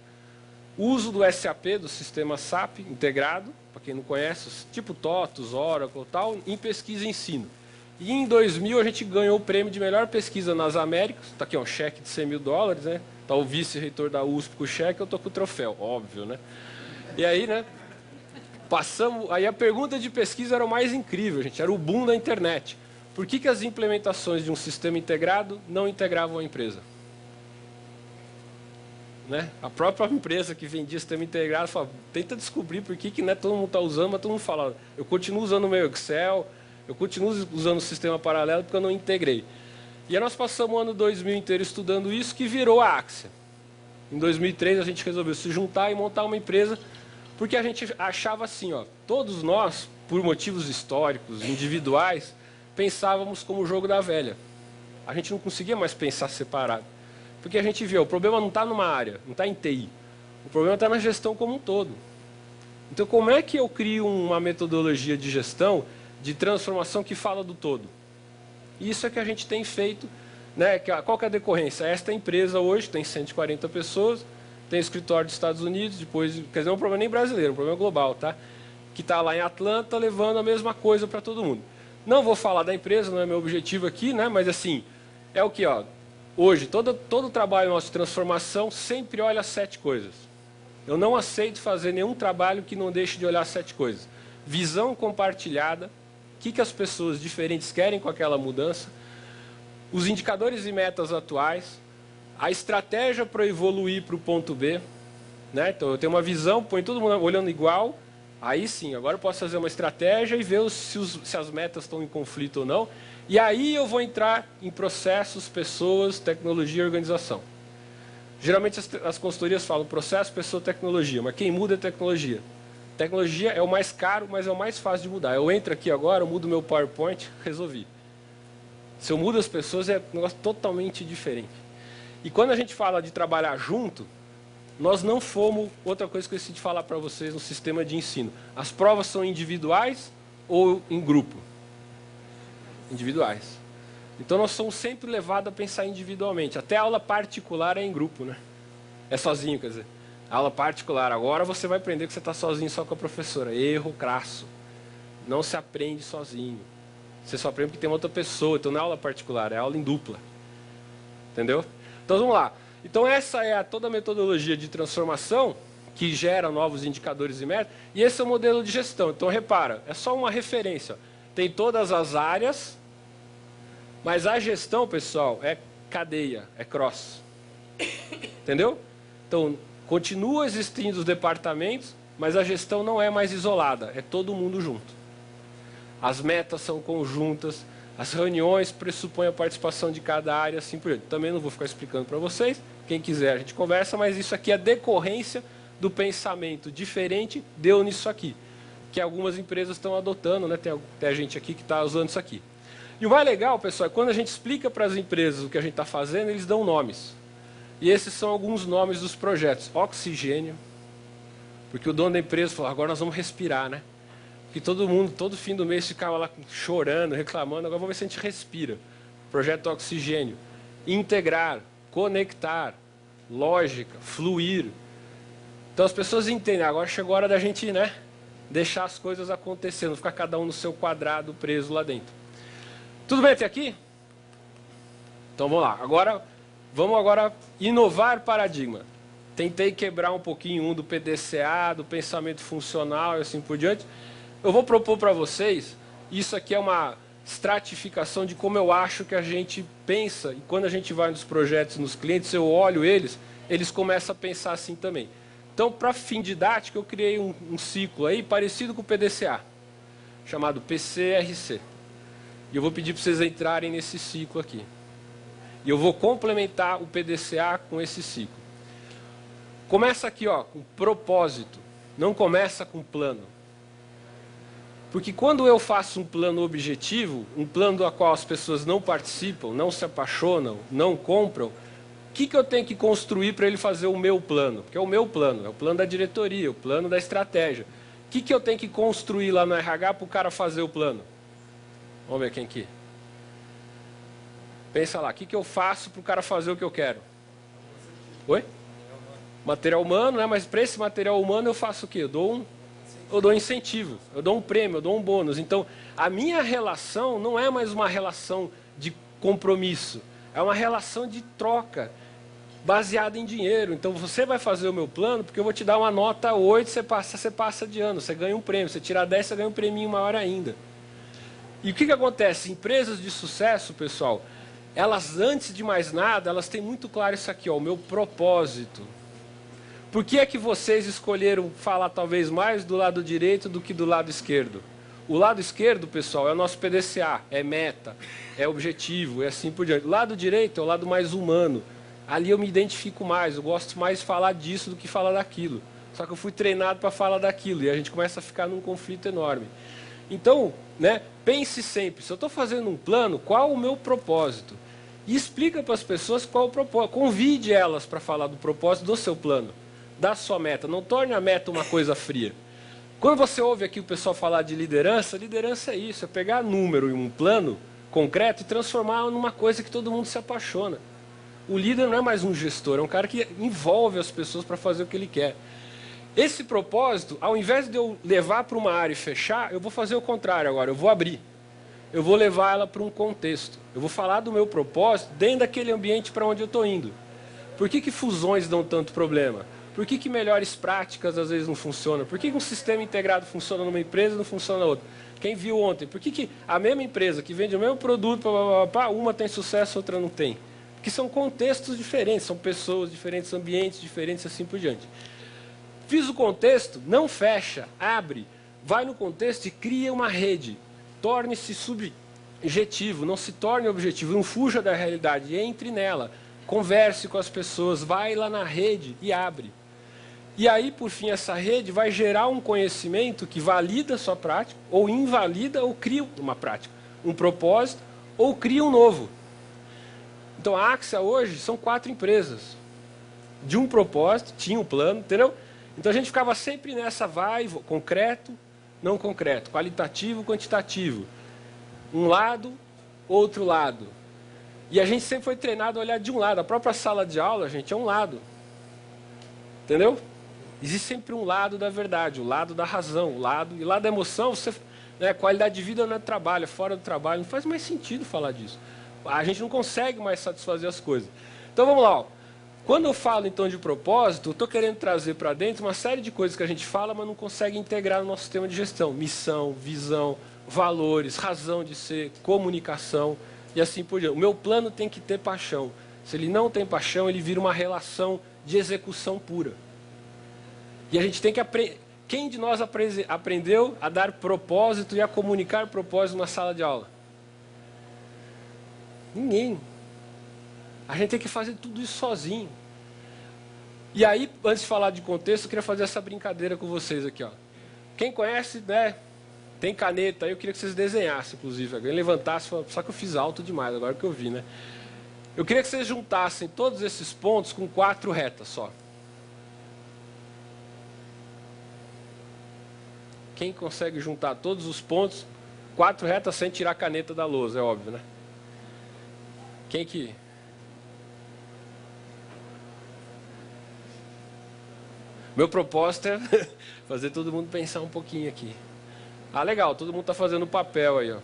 Uso do SAP, do sistema SAP integrado, para quem não conhece, tipo TOTUS, Oracle e tal, em pesquisa e ensino. E em 2000 a gente ganhou o prêmio de melhor pesquisa nas Américas. Está aqui um cheque de $100 mil, né? Está o vice-reitor da USP com o cheque, eu estou com o troféu, óbvio, né? E aí, né? Passamos. Aí a pergunta de pesquisa era o mais incrível, gente, era o boom da internet. Por que as implementações de um sistema integrado não integravam a empresa? Né? A própria empresa que vendia sistema integrado fala, tenta descobrir por que né, todo mundo está usando, mas todo mundo fala, eu continuo usando o meu Excel, eu continuo usando o sistema paralelo porque eu não integrei. E aí nós passamos o ano 2000 inteiro estudando isso, que virou a Axia. Em 2003 a gente resolveu se juntar e montar uma empresa, porque a gente achava assim, todos nós, por motivos históricos, individuais, pensávamos como o jogo da velha. A gente não conseguia mais pensar separado. Porque a gente viu, o problema não está numa área, não está em TI. O problema está na gestão como um todo. Então, como é que eu crio uma metodologia de gestão, de transformação que fala do todo? Isso é que a gente tem feito. Né? Qual que é a decorrência? Esta empresa hoje tem 140 pessoas, tem escritório dos Estados Unidos, depois, quer dizer, não é um problema nem brasileiro, é um problema global, tá? Que está lá em Atlanta, levando a mesma coisa para todo mundo. Não vou falar da empresa, não é meu objetivo aqui, né? Mas assim, é o que, hoje, todo o trabalho nosso de transformação sempre olha 7 coisas. Eu não aceito fazer nenhum trabalho que não deixe de olhar 7 coisas. Visão compartilhada, o que as pessoas diferentes querem com aquela mudança, os indicadores e metas atuais, a estratégia para evoluir para o ponto B. Né? Então, eu tenho uma visão, põe todo mundo olhando igual, aí sim, agora eu posso fazer uma estratégia e ver se as metas estão em conflito ou não. E aí eu vou entrar em processos, pessoas, tecnologia e organização. Geralmente as consultorias falam processo, pessoa, tecnologia, mas quem muda é tecnologia. Tecnologia é o mais caro, mas é o mais fácil de mudar. Eu entro aqui agora, eu mudo meu PowerPoint, resolvi. Se eu mudo as pessoas, é um negócio totalmente diferente. E quando a gente fala de trabalhar junto, nós não fomos, outra coisa que eu esqueci de falar para vocês no sistema de ensino. As provas são individuais ou em grupo? Individuais. Então nós somos sempre levados a pensar individualmente. Até a aula particular é em grupo, né? É sozinho, quer dizer. A aula particular, agora você vai aprender que você está sozinho só com a professora. Erro crasso. Não se aprende sozinho. Você só aprende porque tem outra pessoa. Então não é aula particular, é aula em dupla. Entendeu? Então vamos lá. Então essa é toda a metodologia de transformação que gera novos indicadores e metas. E esse é o modelo de gestão. Então repara, é só uma referência. Tem todas as áreas, mas a gestão, pessoal, é cadeia, é cross. Entendeu? Então, continua existindo os departamentos, mas a gestão não é mais isolada, é todo mundo junto. As metas são conjuntas, as reuniões pressupõem a participação de cada área, assim por diante. Também não vou ficar explicando para vocês, quem quiser a gente conversa, mas isso aqui é decorrência do pensamento diferente, deu nisso aqui. Que algumas empresas estão adotando, né? Tem a gente aqui que está usando isso aqui. E o mais legal, pessoal, é quando a gente explica para as empresas o que a gente está fazendo, eles dão nomes. E esses são alguns nomes dos projetos. Oxigênio, porque o dono da empresa falou, agora nós vamos respirar, né? Porque todo mundo, todo fim do mês, ficava lá chorando, reclamando, agora vamos ver se a gente respira. Projeto Oxigênio. Integrar, conectar, lógica, fluir. Então as pessoas entendem, agora chegou a hora da gente, né, deixar as coisas acontecendo, não ficar cada um no seu quadrado preso lá dentro. Tudo bem até aqui? Então vamos lá. Vamos agora inovar paradigma. Tentei quebrar um pouquinho do PDCA, do pensamento funcional e assim por diante. Eu vou propor para vocês, isso aqui é uma estratificação de como eu acho que a gente pensa, e quando a gente vai nos projetos, nos clientes, eu olho eles começam a pensar assim também. Então, para fim didático, eu criei um ciclo aí parecido com o PDCA, chamado PCRC. E eu vou pedir para vocês entrarem nesse ciclo aqui. E eu vou complementar o PDCA com esse ciclo. Começa aqui, ó, com propósito, não começa com plano. Porque quando eu faço um plano objetivo, um plano do qual as pessoas não participam, não se apaixonam, não compram, o que eu tenho que construir para ele fazer o meu plano? Porque é o meu plano, é o plano da diretoria, o plano da estratégia. O que eu tenho que construir lá no RH para o cara fazer o plano? Vamos ver quem aqui. Pensa lá, o que eu faço para o cara fazer o que eu quero? Oi? Material humano, né? Mas para esse material humano eu faço o quê? Eu dou incentivo, eu dou um prêmio, eu dou um bônus. Então, a minha relação não é mais uma relação de compromisso, é uma relação de troca, baseada em dinheiro. Então, você vai fazer o meu plano, porque eu vou te dar uma nota 8, você passa de ano, você ganha um prêmio. Você tirar 10, você ganha um prêmio maior ainda. E o que acontece? Empresas de sucesso, pessoal, elas, antes de mais nada, elas têm muito claro isso aqui, ó, o meu propósito. Por que é que vocês escolheram falar talvez mais do lado direito do que do lado esquerdo? O lado esquerdo, pessoal, é o nosso PDCA, é meta, é objetivo, é assim por diante. O lado direito é o lado mais humano. Ali eu me identifico mais, eu gosto mais de falar disso do que falar daquilo. Só que eu fui treinado para falar daquilo e a gente começa a ficar num conflito enorme. Então, né, pense sempre, se eu estou fazendo um plano, qual o meu propósito? E explica para as pessoas qual o propósito. Convide elas para falar do propósito do seu plano, da sua meta. Não torne a meta uma coisa fria. Quando você ouve aqui o pessoal falar de liderança, liderança é isso, é pegar número em um plano concreto e transformar numa coisa que todo mundo se apaixona. O líder não é mais um gestor, é um cara que envolve as pessoas para fazer o que ele quer. Esse propósito, ao invés de eu levar para uma área e fechar, eu vou fazer o contrário agora, eu vou abrir. Eu vou levar ela para um contexto. Eu vou falar do meu propósito dentro daquele ambiente para onde eu estou indo. Por que fusões dão tanto problema? Por que melhores práticas às vezes não funcionam? Por que um sistema integrado funciona numa empresa e não funciona na outra? Quem viu ontem, por que a mesma empresa que vende o mesmo produto, uma tem sucesso, outra não tem? Porque são contextos diferentes, são pessoas diferentes, ambientes diferentes, assim por diante. Fiz o contexto, não fecha, abre, vai no contexto e cria uma rede. Torne-se subjetivo, não se torne objetivo, não fuja da realidade, entre nela, converse com as pessoas, vai lá na rede e abre. E aí, por fim, essa rede vai gerar um conhecimento que valida a sua prática, ou invalida ou cria uma prática, um propósito, ou cria um novo. Então, a Axia hoje são 4 empresas. De um propósito, tinha um plano, entendeu? Então, a gente ficava sempre nessa concreto, não concreto, qualitativo, quantitativo. Um lado, outro lado. E a gente sempre foi treinado a olhar de um lado. A própria sala de aula, gente, é um lado. Entendeu? Existe sempre um lado da verdade, o lado da razão, o lado da emoção. Qualidade de vida não é trabalho, é fora do trabalho. Não faz mais sentido falar disso. A gente não consegue mais satisfazer as coisas. Então vamos lá. Ó. Quando eu falo então de propósito, eu estou querendo trazer para dentro uma série de coisas que a gente fala, mas não consegue integrar no nosso sistema de gestão. Missão, visão, valores, razão de ser, comunicação e assim por diante. O meu plano tem que ter paixão. Se ele não tem paixão, ele vira uma relação de execução pura. E a gente tem que aprender. Quem de nós aprendeu a dar propósito e a comunicar propósito na sala de aula? Ninguém. A gente tem que fazer tudo isso sozinho. E aí, antes de falar de contexto, eu queria fazer essa brincadeira com vocês aqui. Ó. Quem conhece, né, Tem caneta aí, eu queria que vocês desenhassem, inclusive. Alguém levantasse, só que eu fiz alto demais, agora que eu vi, né? Eu queria que vocês juntassem todos esses pontos com 4 retas só. Quem consegue juntar todos os pontos, 4 retas sem tirar a caneta da lousa, é óbvio, né? Quem que... Meu propósito é fazer todo mundo pensar um pouquinho aqui. Ah, legal, todo mundo está fazendo papel aí, ó.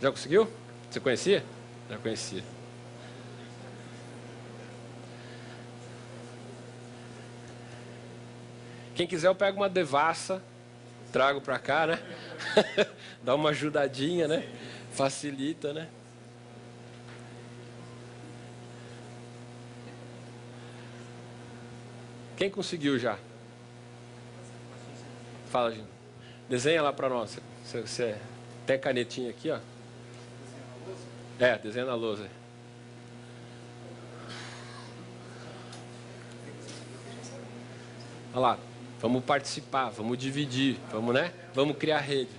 Já conseguiu? Você conhecia? Já conhecia. Quem quiser eu pego uma devassa, trago para cá, né? Dá uma ajudadinha, né? Facilita, né? Quem conseguiu já? Fala, Gino. Desenha lá para nós. Você tem canetinha aqui, ó. Desenha na lousa. Olha lá. Vamos participar, vamos dividir, vamos, né? Vamos criar rede.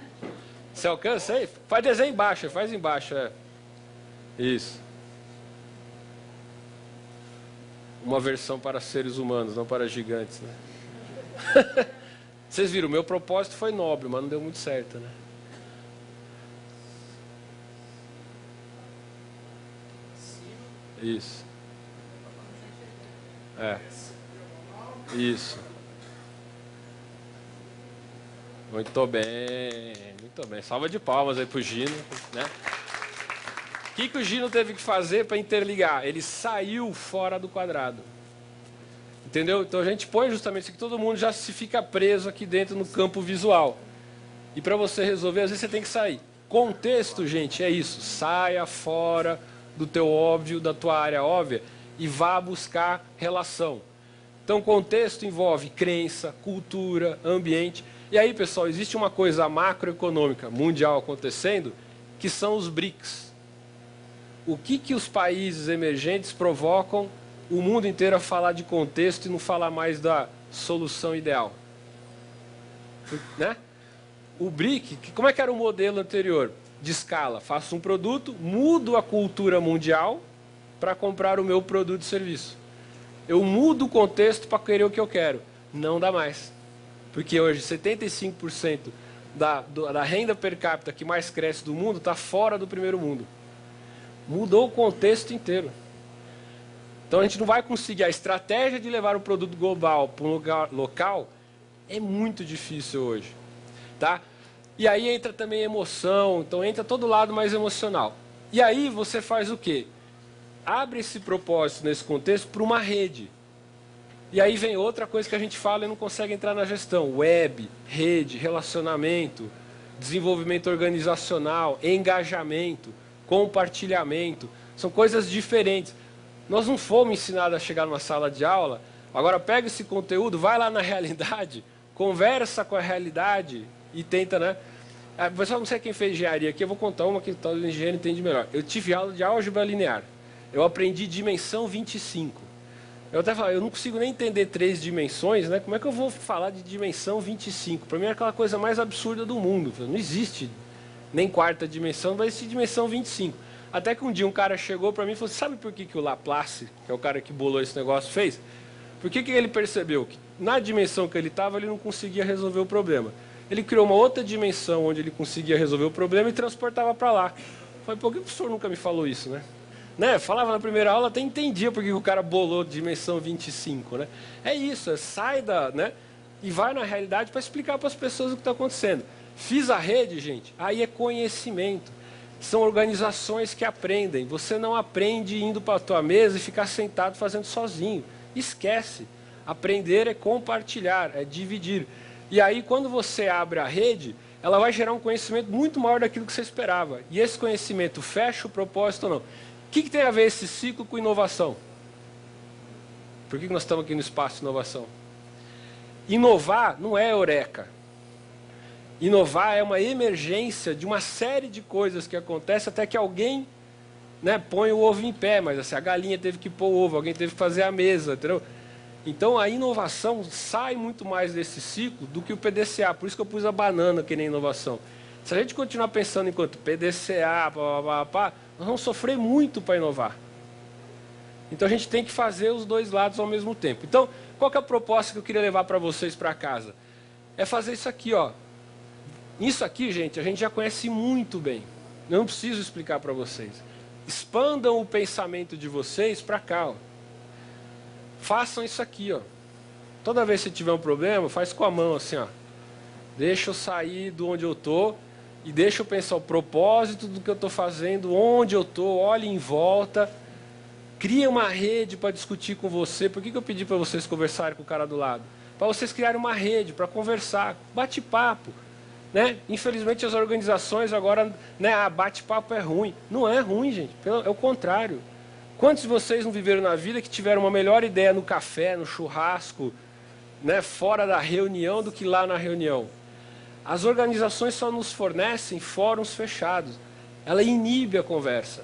Você alcança aí? Faz desenho embaixo, faz embaixo, Isso. Uma versão para seres humanos, não para gigantes, né? Vocês viram, o meu propósito foi nobre, mas não deu muito certo, né? Isso. Isso. Muito bem, muito bem. Salva de palmas aí pro Gino, né? O que o Gino teve que fazer para interligar? Ele saiu fora do quadrado. Entendeu? Então a gente põe justamente isso que todo mundo já se fica preso aqui dentro no campo visual. E para você resolver, às vezes você tem que sair. Contexto, gente, é isso. Saia fora do teu óbvio, da tua área óbvia e vá buscar relação. Então contexto envolve crença, cultura, ambiente. E aí, pessoal, existe uma coisa macroeconômica mundial acontecendo, que são os BRICS. O que os países emergentes provocam o mundo inteiro a falar de contexto e não falar mais da solução ideal? Né? O BRIC, como é que era o modelo anterior? De escala. Faço um produto, mudo a cultura mundial para comprar o meu produto e serviço. Eu mudo o contexto para querer o que eu quero. Não dá mais. Porque hoje 75% da renda per capita que mais cresce do mundo está fora do primeiro mundo. Mudou o contexto inteiro. Então a gente não vai conseguir. A estratégia de levar o produto global para um lugar local é muito difícil hoje. Tá? E aí entra também emoção, então entra todo lado mais emocional. E aí você faz o quê? Abre esse propósito nesse contexto para uma rede. E aí vem outra coisa que a gente fala e não consegue entrar na gestão. Web, rede, relacionamento, desenvolvimento organizacional, engajamento, compartilhamento. São coisas diferentes. Nós não fomos ensinados a chegar numa sala de aula. Agora pega esse conteúdo, vai lá na realidade, conversa com a realidade e tenta, né? Pessoal, não sei quem fez engenharia aqui, eu vou contar uma que o engenheiro entende melhor. Eu tive aula de álgebra linear. Eu aprendi dimensão 25. Eu até falo, eu não consigo nem entender 3 dimensões, né? Como é que eu vou falar de dimensão 25? Para mim é aquela coisa mais absurda do mundo. Não existe nem quarta dimensão, vai existir dimensão 25. Até que um dia um cara chegou para mim e falou, sabe por que o Laplace, que é o cara que bolou esse negócio, fez? Por que ele percebeu que na dimensão que ele estava, ele não conseguia resolver o problema? Ele criou uma outra dimensão onde ele conseguia resolver o problema e transportava para lá. Eu falei, por que o professor nunca me falou isso, né? Falava na primeira aula, até entendia porque o cara bolou dimensão 25, né? É isso, sai né? E vai na realidade para explicar para as pessoas o que está acontecendo. Fiz a rede, gente, aí é conhecimento. São organizações que aprendem. Você não aprende indo para a tua mesa e ficar sentado fazendo sozinho. Esquece. Aprender é compartilhar, é dividir. E aí, quando você abre a rede, ela vai gerar um conhecimento muito maior daquilo que você esperava. E esse conhecimento fecha o propósito ou não? O que tem a ver esse ciclo com inovação? Por que nós estamos aqui no espaço de inovação? Inovar não é eureka. Inovar é uma emergência de uma série de coisas que acontecem até que alguém, né, põe o ovo em pé. Mas assim, a galinha teve que pôr o ovo, alguém teve que fazer a mesa, entendeu? Então a inovação sai muito mais desse ciclo do que o PDCA. Por isso que eu pus a banana que nem inovação. Se a gente continuar pensando enquanto PDCA, nós vamos sofrer muito para inovar. Então a gente tem que fazer os dois lados ao mesmo tempo. Então, qual que é a proposta que eu queria levar para vocês para casa? É fazer isso aqui, ó. Isso aqui, gente, a gente já conhece muito bem. Eu não preciso explicar para vocês. Expandam o pensamento de vocês para cá, ó. Façam isso aqui, ó. Toda vez que você tiver um problema, faz com a mão assim, ó. Deixa eu sair de onde eu tô e deixa eu pensar o propósito do que eu estou fazendo, onde eu tô, olhe em volta. Cria uma rede para discutir com você. Por que eu pedi para vocês conversarem com o cara do lado? Para vocês criarem uma rede, para conversar, bate-papo. Né? Infelizmente as organizações agora, né, bate-papo é ruim. Não é ruim, gente, é o contrário. Quantos de vocês não viveram na vida que tiveram uma melhor ideia no café, no churrasco, né, fora da reunião do que lá na reunião? As organizações só nos fornecem fóruns fechados. Ela inibe a conversa.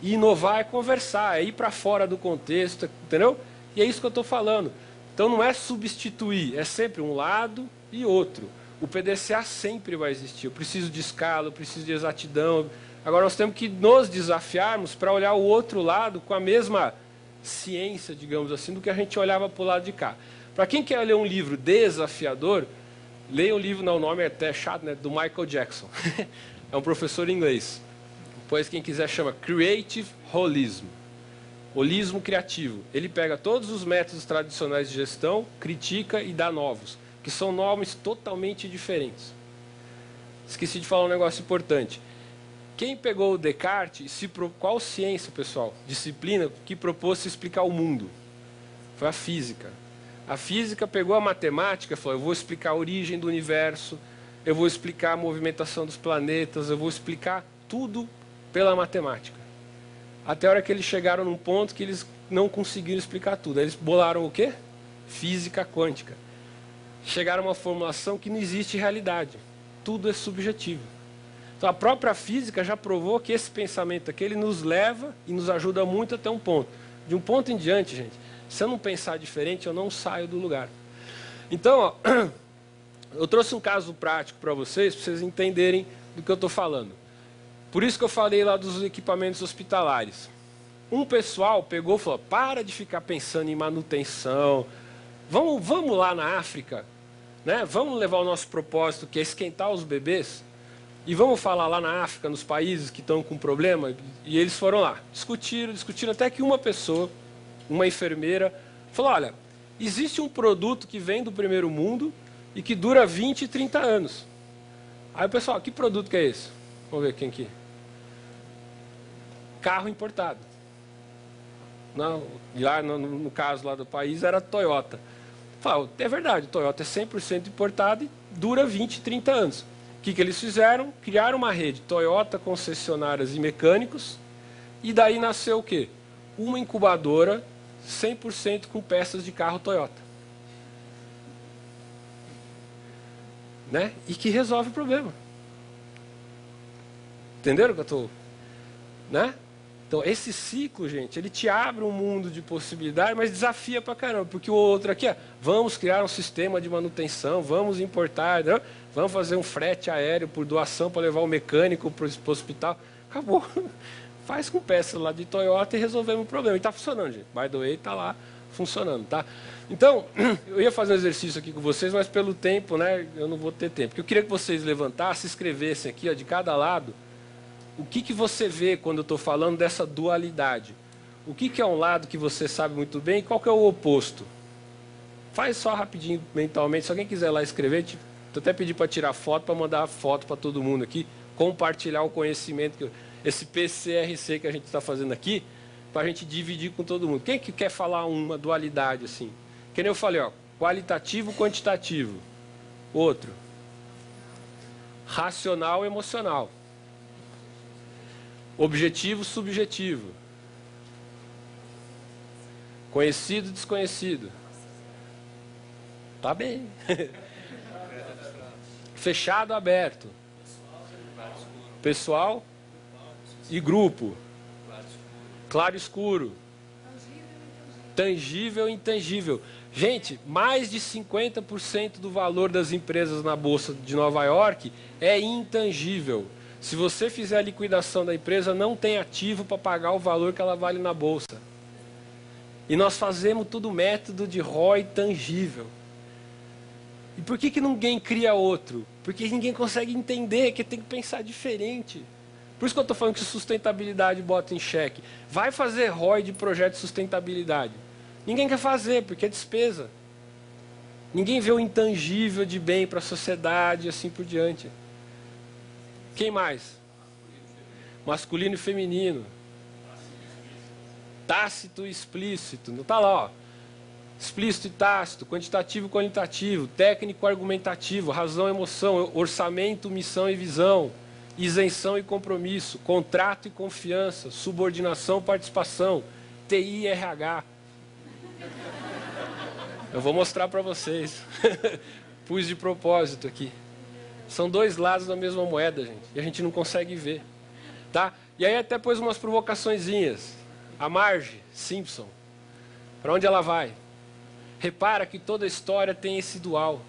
E inovar é conversar, é ir para fora do contexto, entendeu? E é isso que eu estou falando. Então não é substituir, é sempre um lado e outro. O PDCA sempre vai existir. Eu preciso de escala, eu preciso de exatidão. Agora nós temos que nos desafiarmos para olhar o outro lado com a mesma ciência, digamos assim, do que a gente olhava para o lado de cá. Para quem quer ler um livro desafiador, leia um livro, não, o nome é até chato, né, do Michael Jackson. É um professor inglês. Depois quem quiser chama Creative Holism. Holismo criativo. Ele pega todos os métodos tradicionais de gestão, critica e dá novos, que são nomes totalmente diferentes. Esqueci de falar um negócio importante. Quem pegou o Descartes, qual ciência, pessoal, disciplina, que propôs se explicar o mundo? Foi a física. A física pegou a matemática e falou, eu vou explicar a origem do universo, eu vou explicar a movimentação dos planetas, eu vou explicar tudo pela matemática. Até a hora que eles chegaram num ponto que eles não conseguiram explicar tudo. Aí eles bolaram o quê? Física quântica. Chegaram a uma formulação que não existe realidade. Tudo é subjetivo. Então a própria física já provou que esse pensamento aqui ele nos leva e nos ajuda muito até um ponto. De um ponto em diante, gente, se eu não pensar diferente, eu não saio do lugar. Então, ó, eu trouxe um caso prático para vocês entenderem do que eu estou falando. Por isso que eu falei lá dos equipamentos hospitalares. Um pessoal pegou e falou, para de ficar pensando em manutenção, vamos lá na África, né? Vamos levar o nosso propósito, que é esquentar os bebês, e vamos falar lá na África, nos países que estão com problema. E eles foram lá, discutiram, até que uma pessoa, uma enfermeira, falou, olha, existe um produto que vem do primeiro mundo e que dura 20, 30 anos. Aí o pessoal, que produto que é esse? Vamos ver quem aqui. Carro importado. Não, lá no caso lá do país era Toyota. Fala, é verdade, Toyota é 100% importado e dura 20, 30 anos. O que eles fizeram? Criaram uma rede Toyota, concessionárias e mecânicos. E daí nasceu o quê? Uma incubadora 100% com peças de carro Toyota. Né? E que resolve o problema. Entenderam o que eu estou... Né? Então, esse ciclo, gente, ele te abre um mundo de possibilidades, mas desafia pra caramba. Porque o outro aqui, vamos criar um sistema de manutenção, vamos importar, né? Vamos fazer um frete aéreo por doação para levar o mecânico para o hospital. Acabou. Faz com peça lá de Toyota e resolvemos o problema. E está funcionando, gente. By the way, está lá funcionando, tá? Então, eu ia fazer um exercício aqui com vocês, mas pelo tempo, né, eu não vou ter tempo. Porque eu queria que vocês levantassem, escrevessem aqui, ó, de cada lado, o que você vê quando eu estou falando dessa dualidade? O que é um lado que você sabe muito bem e qual que é o oposto? Faz só rapidinho mentalmente. Se alguém quiser lá escrever, eu até pedi para tirar foto, para mandar a foto para todo mundo aqui, compartilhar o conhecimento, esse PCRC que a gente está fazendo aqui, para a gente dividir com todo mundo. Quem que quer falar uma dualidade assim? Que nem eu falei, ó, qualitativo, quantitativo. Outro. Racional, emocional. Objetivo, subjetivo. Conhecido, desconhecido. Tá bem. Fechado, aberto. Pessoal e grupo. Claro e escuro. Tangível e intangível. Gente, mais de 50% do valor das empresas na Bolsa de Nova York é intangível. Se você fizer a liquidação da empresa, não tem ativo para pagar o valor que ela vale na Bolsa. E nós fazemos tudo método de ROI tangível. E por que ninguém cria outro? Porque ninguém consegue entender que tem que pensar diferente. Por isso que eu estou falando que sustentabilidade bota em xeque. Vai fazer ROI de projeto de sustentabilidade. Ninguém quer fazer, porque é despesa. Ninguém vê o intangível de bem para a sociedade e assim por diante. Quem mais? Masculino e feminino. Tácito e explícito. Não está lá, ó. Explícito e tácito, quantitativo e qualitativo, técnico e argumentativo, razão e emoção, orçamento, missão e visão, isenção e compromisso, contrato e confiança, subordinação e participação, TI e RH. Eu vou mostrar para vocês. Pus de propósito aqui. São dois lados da mesma moeda, gente. E a gente não consegue ver. Tá? E aí até pôs umas provocaçõezinhas. A Marge Simpson. Para onde ela vai? Repara que toda a história tem esse dual.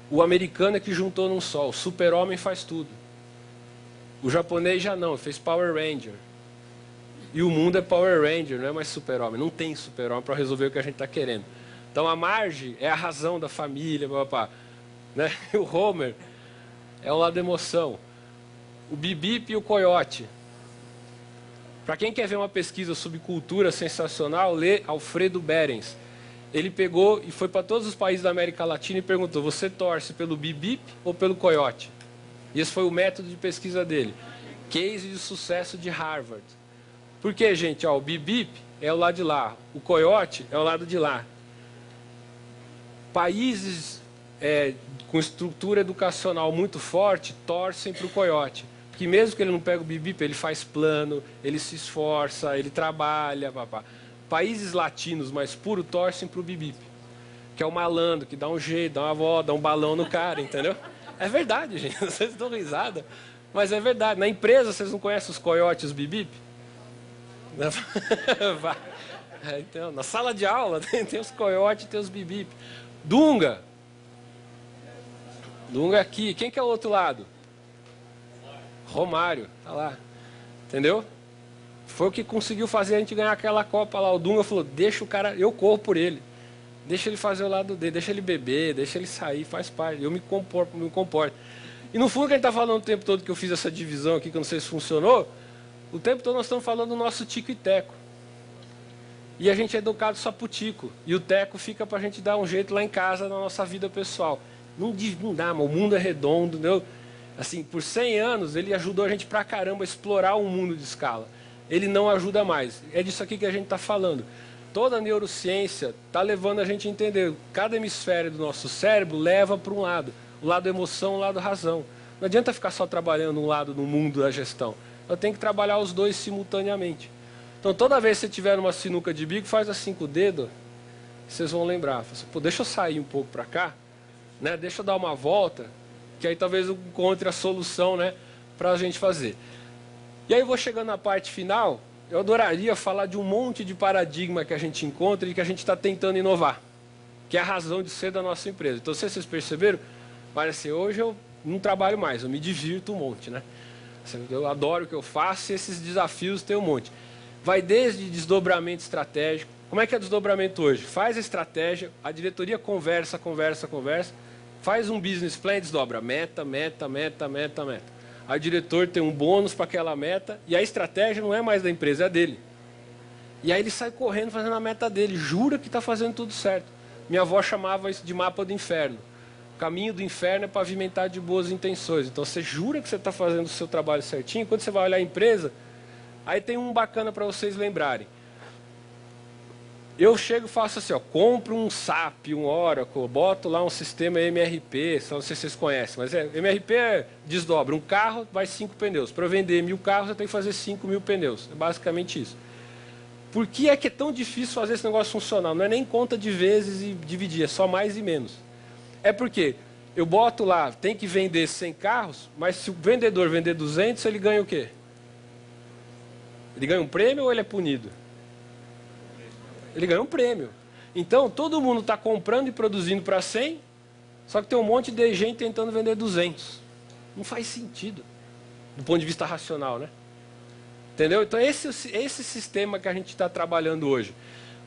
O americano é que juntou num só. O super-homem faz tudo. O japonês já não, fez Power Ranger. E o mundo é Power Ranger, não é mais super-homem. Não tem super-homem para resolver o que a gente está querendo. Então a Marge é a razão da família, papá, né? E o Homer é o lado da emoção. O Bip e o Coiote. Para quem quer ver uma pesquisa sobre cultura sensacional, lê Alfredo Berens. Ele pegou e foi para todos os países da América Latina e perguntou: você torce pelo Bip ou pelo Coiote? E esse foi o método de pesquisa dele. Case de sucesso de Harvard. Por quê, gente? Ó, o Bip é o lado de lá, o Coiote é o lado de lá. Países com estrutura educacional muito forte torcem para o Coiote. Porque mesmo que ele não pega o Bip, ele faz plano, ele se esforça, ele trabalha, papá. Países latinos mais puros torcem para o Bip, que é o malandro, que dá um jeito, dá uma avó, dá um balão no cara, entendeu? É verdade, gente, vocês dão risada, mas é verdade. Na empresa, vocês não conhecem os coiotes e os Bip? Então, na sala de aula tem os coiotes e tem os Bip. Dunga aqui, quem que é o outro lado? Romário, tá lá, entendeu? Foi o que conseguiu fazer a gente ganhar aquela Copa lá. O Dunga falou: deixa o cara, eu corro por ele. Deixa ele fazer o lado dele, deixa ele beber, deixa ele sair, faz parte. Eu me comporto. E no fundo, que a gente está falando o tempo todo que eu fiz essa divisão aqui, que eu não sei se funcionou, o tempo todo nós estamos falando do nosso tico e teco. E a gente é educado só pro tico. E o teco fica para a gente dar um jeito lá em casa, na nossa vida pessoal. Não dá, mas o mundo é redondo, entendeu? Assim, por 100 anos, ele ajudou a gente pra caramba a explorar um mundo de escala. Ele não ajuda mais. É disso aqui que a gente está falando. Toda a neurociência está levando a gente a entender. Cada hemisfério do nosso cérebro leva para um lado. O lado emoção, o lado razão. Não adianta ficar só trabalhando um lado no mundo da gestão. Eu tenho que trabalhar os dois simultaneamente. Então, toda vez que você tiver numa sinuca de bico, faz assim com o dedo, vocês vão lembrar. Assim, pô, deixa eu sair um pouco para cá, né? Deixa eu dar uma volta, que aí talvez eu encontre a solução, né, para a gente fazer. E aí eu vou chegando na parte final. Eu adoraria falar de um monte de paradigma que a gente encontra e que a gente está tentando inovar, que é a razão de ser da nossa empresa. Então, se vocês perceberam, parece hoje eu não trabalho mais, eu me divirto um monte, né? Eu adoro o que eu faço e esses desafios tem um monte. Vai desde desdobramento estratégico. Como é que é desdobramento hoje? Faz a estratégia, a diretoria conversa, faz um business plan e desdobra. Meta. Aí o diretor tem um bônus para aquela meta e a estratégia não é mais da empresa, é dele. E aí ele sai correndo fazendo a meta dele, jura que está fazendo tudo certo. Minha avó chamava isso de mapa do inferno. O caminho do inferno é pavimentado de boas intenções. Então você jura que você está fazendo o seu trabalho certinho, quando você vai olhar a empresa, aí tem um bacana para vocês lembrarem. Eu chego e faço assim, ó, compro um SAP, um Oracle, boto lá um sistema MRP, não sei se vocês conhecem, mas MRP desdobra. Um carro vai 5 pneus. Para eu vender 1000 carros, eu tenho que fazer 5.000 pneus. É basicamente isso. Por que é tão difícil fazer esse negócio funcionar? Não é nem conta de vezes e dividir, é só mais e menos. É porque eu boto lá, tem que vender 100 carros, mas se o vendedor vender 200, ele ganha o quê? Ele ganha um prêmio ou ele é punido? Ele ganha um prêmio. Então, todo mundo está comprando e produzindo para 100, só que tem um monte de gente tentando vender 200. Não faz sentido, do ponto de vista racional, né? Entendeu? Então, esse sistema que a gente está trabalhando hoje.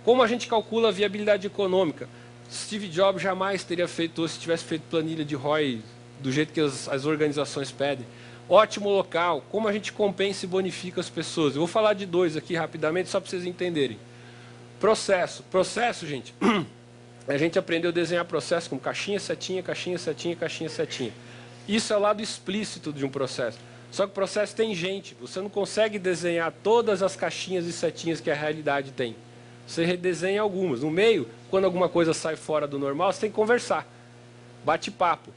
Como a gente calcula a viabilidade econômica? Steve Jobs jamais teria feito, se tivesse feito planilha de ROI do jeito que as organizações pedem. Ótimo local, como a gente compensa e bonifica as pessoas. Eu vou falar de 2 aqui rapidamente, só para vocês entenderem. Processo. Processo, gente. A gente aprendeu a desenhar processo com caixinha, setinha, caixinha, setinha, caixinha, setinha. Isso é o lado explícito de um processo. Só que o processo tem gente. Você não consegue desenhar todas as caixinhas e setinhas que a realidade tem. Você redesenha algumas. No meio, quando alguma coisa sai fora do normal, você tem que conversar. Bate-papo.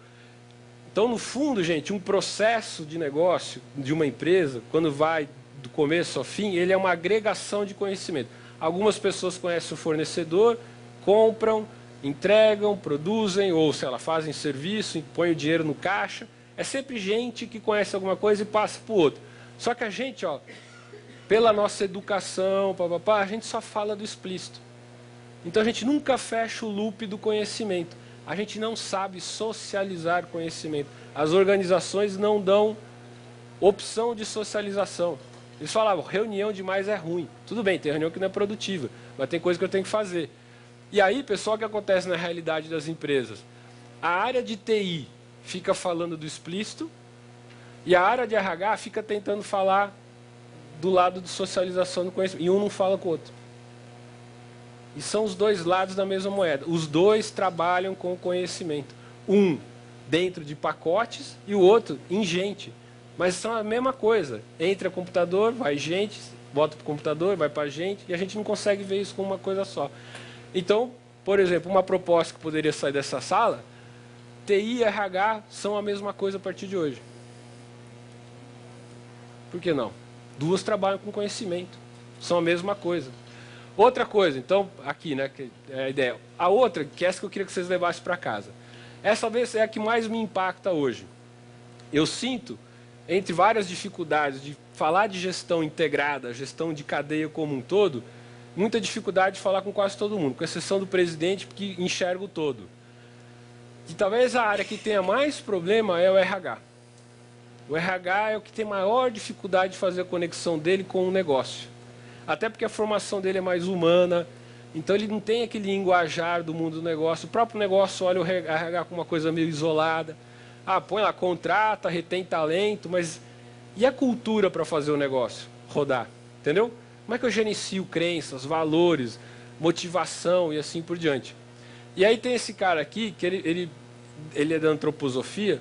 Então, no fundo, gente, um processo de negócio de uma empresa, quando vai do começo ao fim, ele é uma agregação de conhecimento. Algumas pessoas conhecem o fornecedor, compram, entregam, produzem, ou se ela fazem serviço, põem o dinheiro no caixa. É sempre gente que conhece alguma coisa e passa para o outro. Só que a gente, ó, pela nossa educação, a gente só fala do explícito. Então a gente nunca fecha o loop do conhecimento. A gente não sabe socializar conhecimento. As organizações não dão opção de socialização. Eles falavam, reunião demais é ruim. Tudo bem, tem reunião que não é produtiva, mas tem coisa que eu tenho que fazer. E aí, pessoal, o que acontece na realidade das empresas? A área de TI fica falando do explícito e a área de RH fica tentando falar do lado de socialização do conhecimento. E um não fala com o outro. E são os 2 lados da mesma moeda. Os 2 trabalham com o conhecimento. Um dentro de pacotes e o outro em gente. Mas são a mesma coisa. Entra computador, vai gente, bota para o computador, vai para a gente, e a gente não consegue ver isso como uma coisa só. Então, por exemplo, uma proposta que poderia sair dessa sala, TI e RH são a mesma coisa a partir de hoje. Por que não? 2 trabalham com conhecimento. São a mesma coisa. Outra coisa, então, aqui, né, que é a ideia. A outra, que é essa que eu queria que vocês levassem para casa. Essa vez é a que mais me impacta hoje. Eu sinto, entre várias dificuldades de falar de gestão integrada, gestão de cadeia como um todo, muita dificuldade de falar com quase todo mundo, com exceção do presidente, que enxerga o todo. E talvez a área que tenha mais problema é o RH. O RH é o que tem maior dificuldade de fazer a conexão dele com o negócio. Até porque a formação dele é mais humana, então ele não tem aquele linguajar do mundo do negócio. O próprio negócio olha o RH como uma coisa meio isolada. Ah, põe lá, contrata, retém talento, mas e a cultura para fazer o negócio rodar? Entendeu? Como é que eu gerencio crenças, valores, motivação e assim por diante? E aí tem esse cara aqui, que ele é da antroposofia,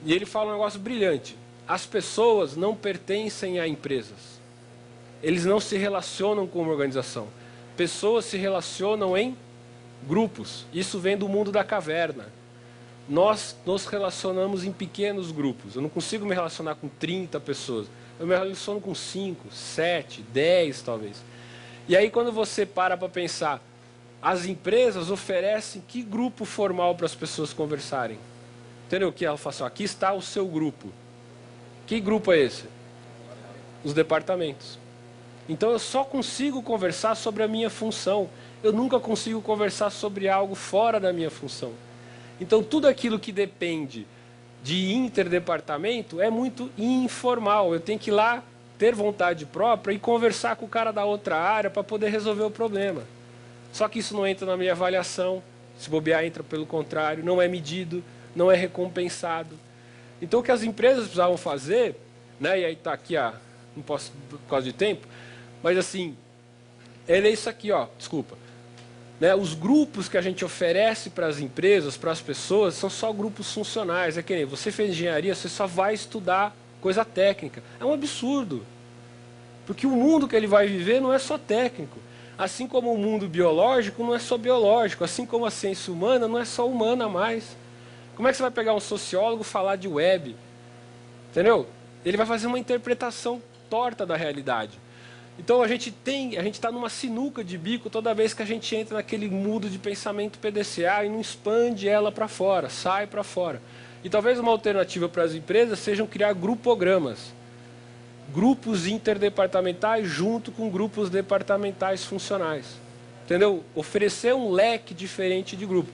e ele fala um negócio brilhante. As pessoas não pertencem a empresas. Eles não se relacionam com uma organização. Pessoas se relacionam em grupos. Isso vem do mundo da caverna. Nós nos relacionamos em pequenos grupos. Eu não consigo me relacionar com 30 pessoas. Eu me relaciono com 5, 7, 10 talvez. E aí quando você para pensar, as empresas oferecem que grupo formal para as pessoas conversarem? Entendeu o que ela fala assim? Aqui está o seu grupo. Que grupo é esse? Os departamentos. Então eu só consigo conversar sobre a minha função. Eu nunca consigo conversar sobre algo fora da minha função. Então tudo aquilo que depende de interdepartamento é muito informal. Eu tenho que ir lá, ter vontade própria e conversar com o cara da outra área para poder resolver o problema. Só que isso não entra na minha avaliação. Se bobear, entra pelo contrário. Não é medido, não é recompensado. Então o que as empresas precisavam fazer, né, e aí está aqui, não posso por causa de tempo, mas assim, é isso aqui, ó, desculpa. Né, os grupos que a gente oferece para as empresas, para as pessoas, são só grupos funcionais. É que nem você fez engenharia, você só vai estudar coisa técnica. É um absurdo. Porque o mundo que ele vai viver não é só técnico. Assim como o mundo biológico não é só biológico. Assim como a ciência humana não é só humana mais. Como é que você vai pegar um sociólogo e falar de web? Entendeu? Ele vai fazer uma interpretação torta da realidade. Então a gente está numa sinuca de bico toda vez que a gente entra naquele mundo de pensamento PDCA e não expande ela para fora, sai para fora. E talvez uma alternativa para as empresas sejam criar grupogramas. Grupos interdepartamentais junto com grupos departamentais funcionais. Entendeu? Oferecer um leque diferente de grupo.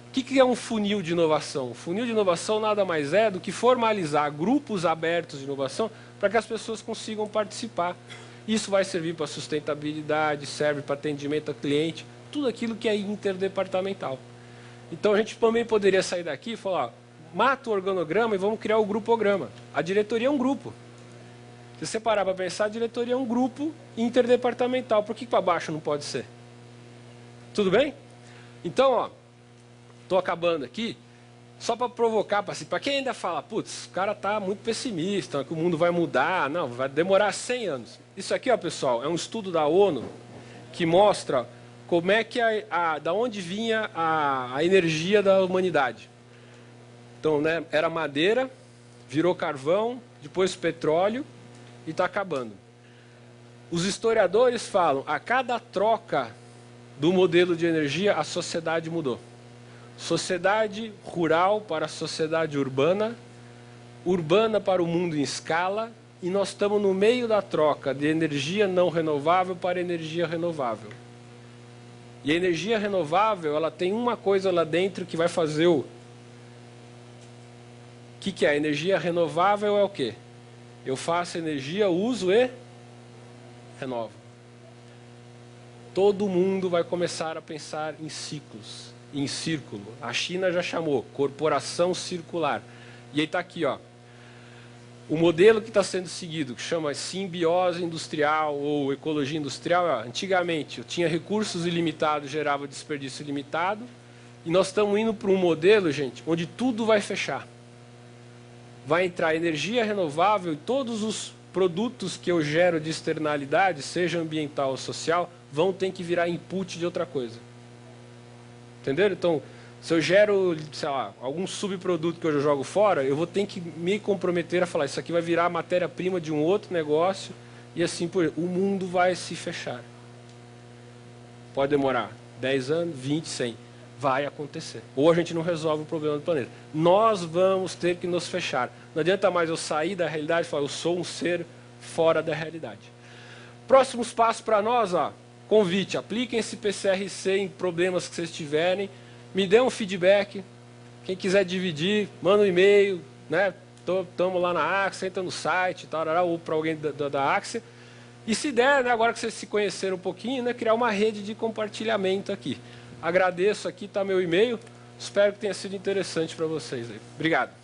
O que é um funil de inovação? Funil de inovação nada mais é do que formalizar grupos abertos de inovação para que as pessoas consigam participar. Isso vai servir para sustentabilidade, serve para atendimento ao cliente, tudo aquilo que é interdepartamental. Então a gente também poderia sair daqui e falar, ó, mata o organograma e vamos criar o grupograma. A diretoria é um grupo. Se você parar para pensar, a diretoria é um grupo interdepartamental. Por que para baixo não pode ser? Tudo bem? Então, ó, estou acabando aqui, só para provocar, para quem ainda fala, putz, o cara está muito pessimista, que o mundo vai mudar, não, vai demorar 100 anos. Isso aqui, ó, pessoal, é um estudo da ONU que mostra como é que da onde vinha a energia da humanidade. Então, né, era madeira, virou carvão, depois petróleo e está acabando. Os historiadores falam, a cada troca do modelo de energia, a sociedade mudou. Sociedade rural para a sociedade urbana, urbana para o mundo em escala, e nós estamos no meio da troca de energia não renovável para energia renovável. E a energia renovável, ela tem uma coisa lá dentro que vai fazer o... O que é? A energia renovável é o quê? Eu faço energia, uso e renovo. Todo mundo vai começar a pensar em ciclos, em círculo. A China já chamou, corporação circular. E aí está aqui, ó. O modelo que está sendo seguido, que chama simbiose industrial ou ecologia industrial, ó, antigamente eu tinha recursos ilimitados, gerava desperdício ilimitado, e nós estamos indo para um modelo, gente, onde tudo vai fechar. Vai entrar energia renovável e todos os produtos que eu gero de externalidade, seja ambiental ou social, vão ter que virar input de outra coisa. Entenderam? Então, se eu gero, sei lá, algum subproduto que eu jogo fora, eu vou ter que me comprometer a falar, isso aqui vai virar matéria-prima de um outro negócio, e assim por o mundo vai se fechar. Pode demorar 10 anos, 20, 100. Vai acontecer. Ou a gente não resolve o problema do planeta. Nós vamos ter que nos fechar. Não adianta mais eu sair da realidade e falar, eu sou um ser fora da realidade. Próximos passos para nós, ó, convite, apliquem esse PCRC em problemas que vocês tiverem, me dê um feedback, quem quiser dividir, manda um e-mail, né? Estamos lá na Axia, entra no site, tarará, ou para alguém da Axia. E se der, né, agora que vocês se conheceram um pouquinho, né, criar uma rede de compartilhamento aqui. Agradeço, aqui está meu e-mail, espero que tenha sido interessante para vocês aí. Obrigado.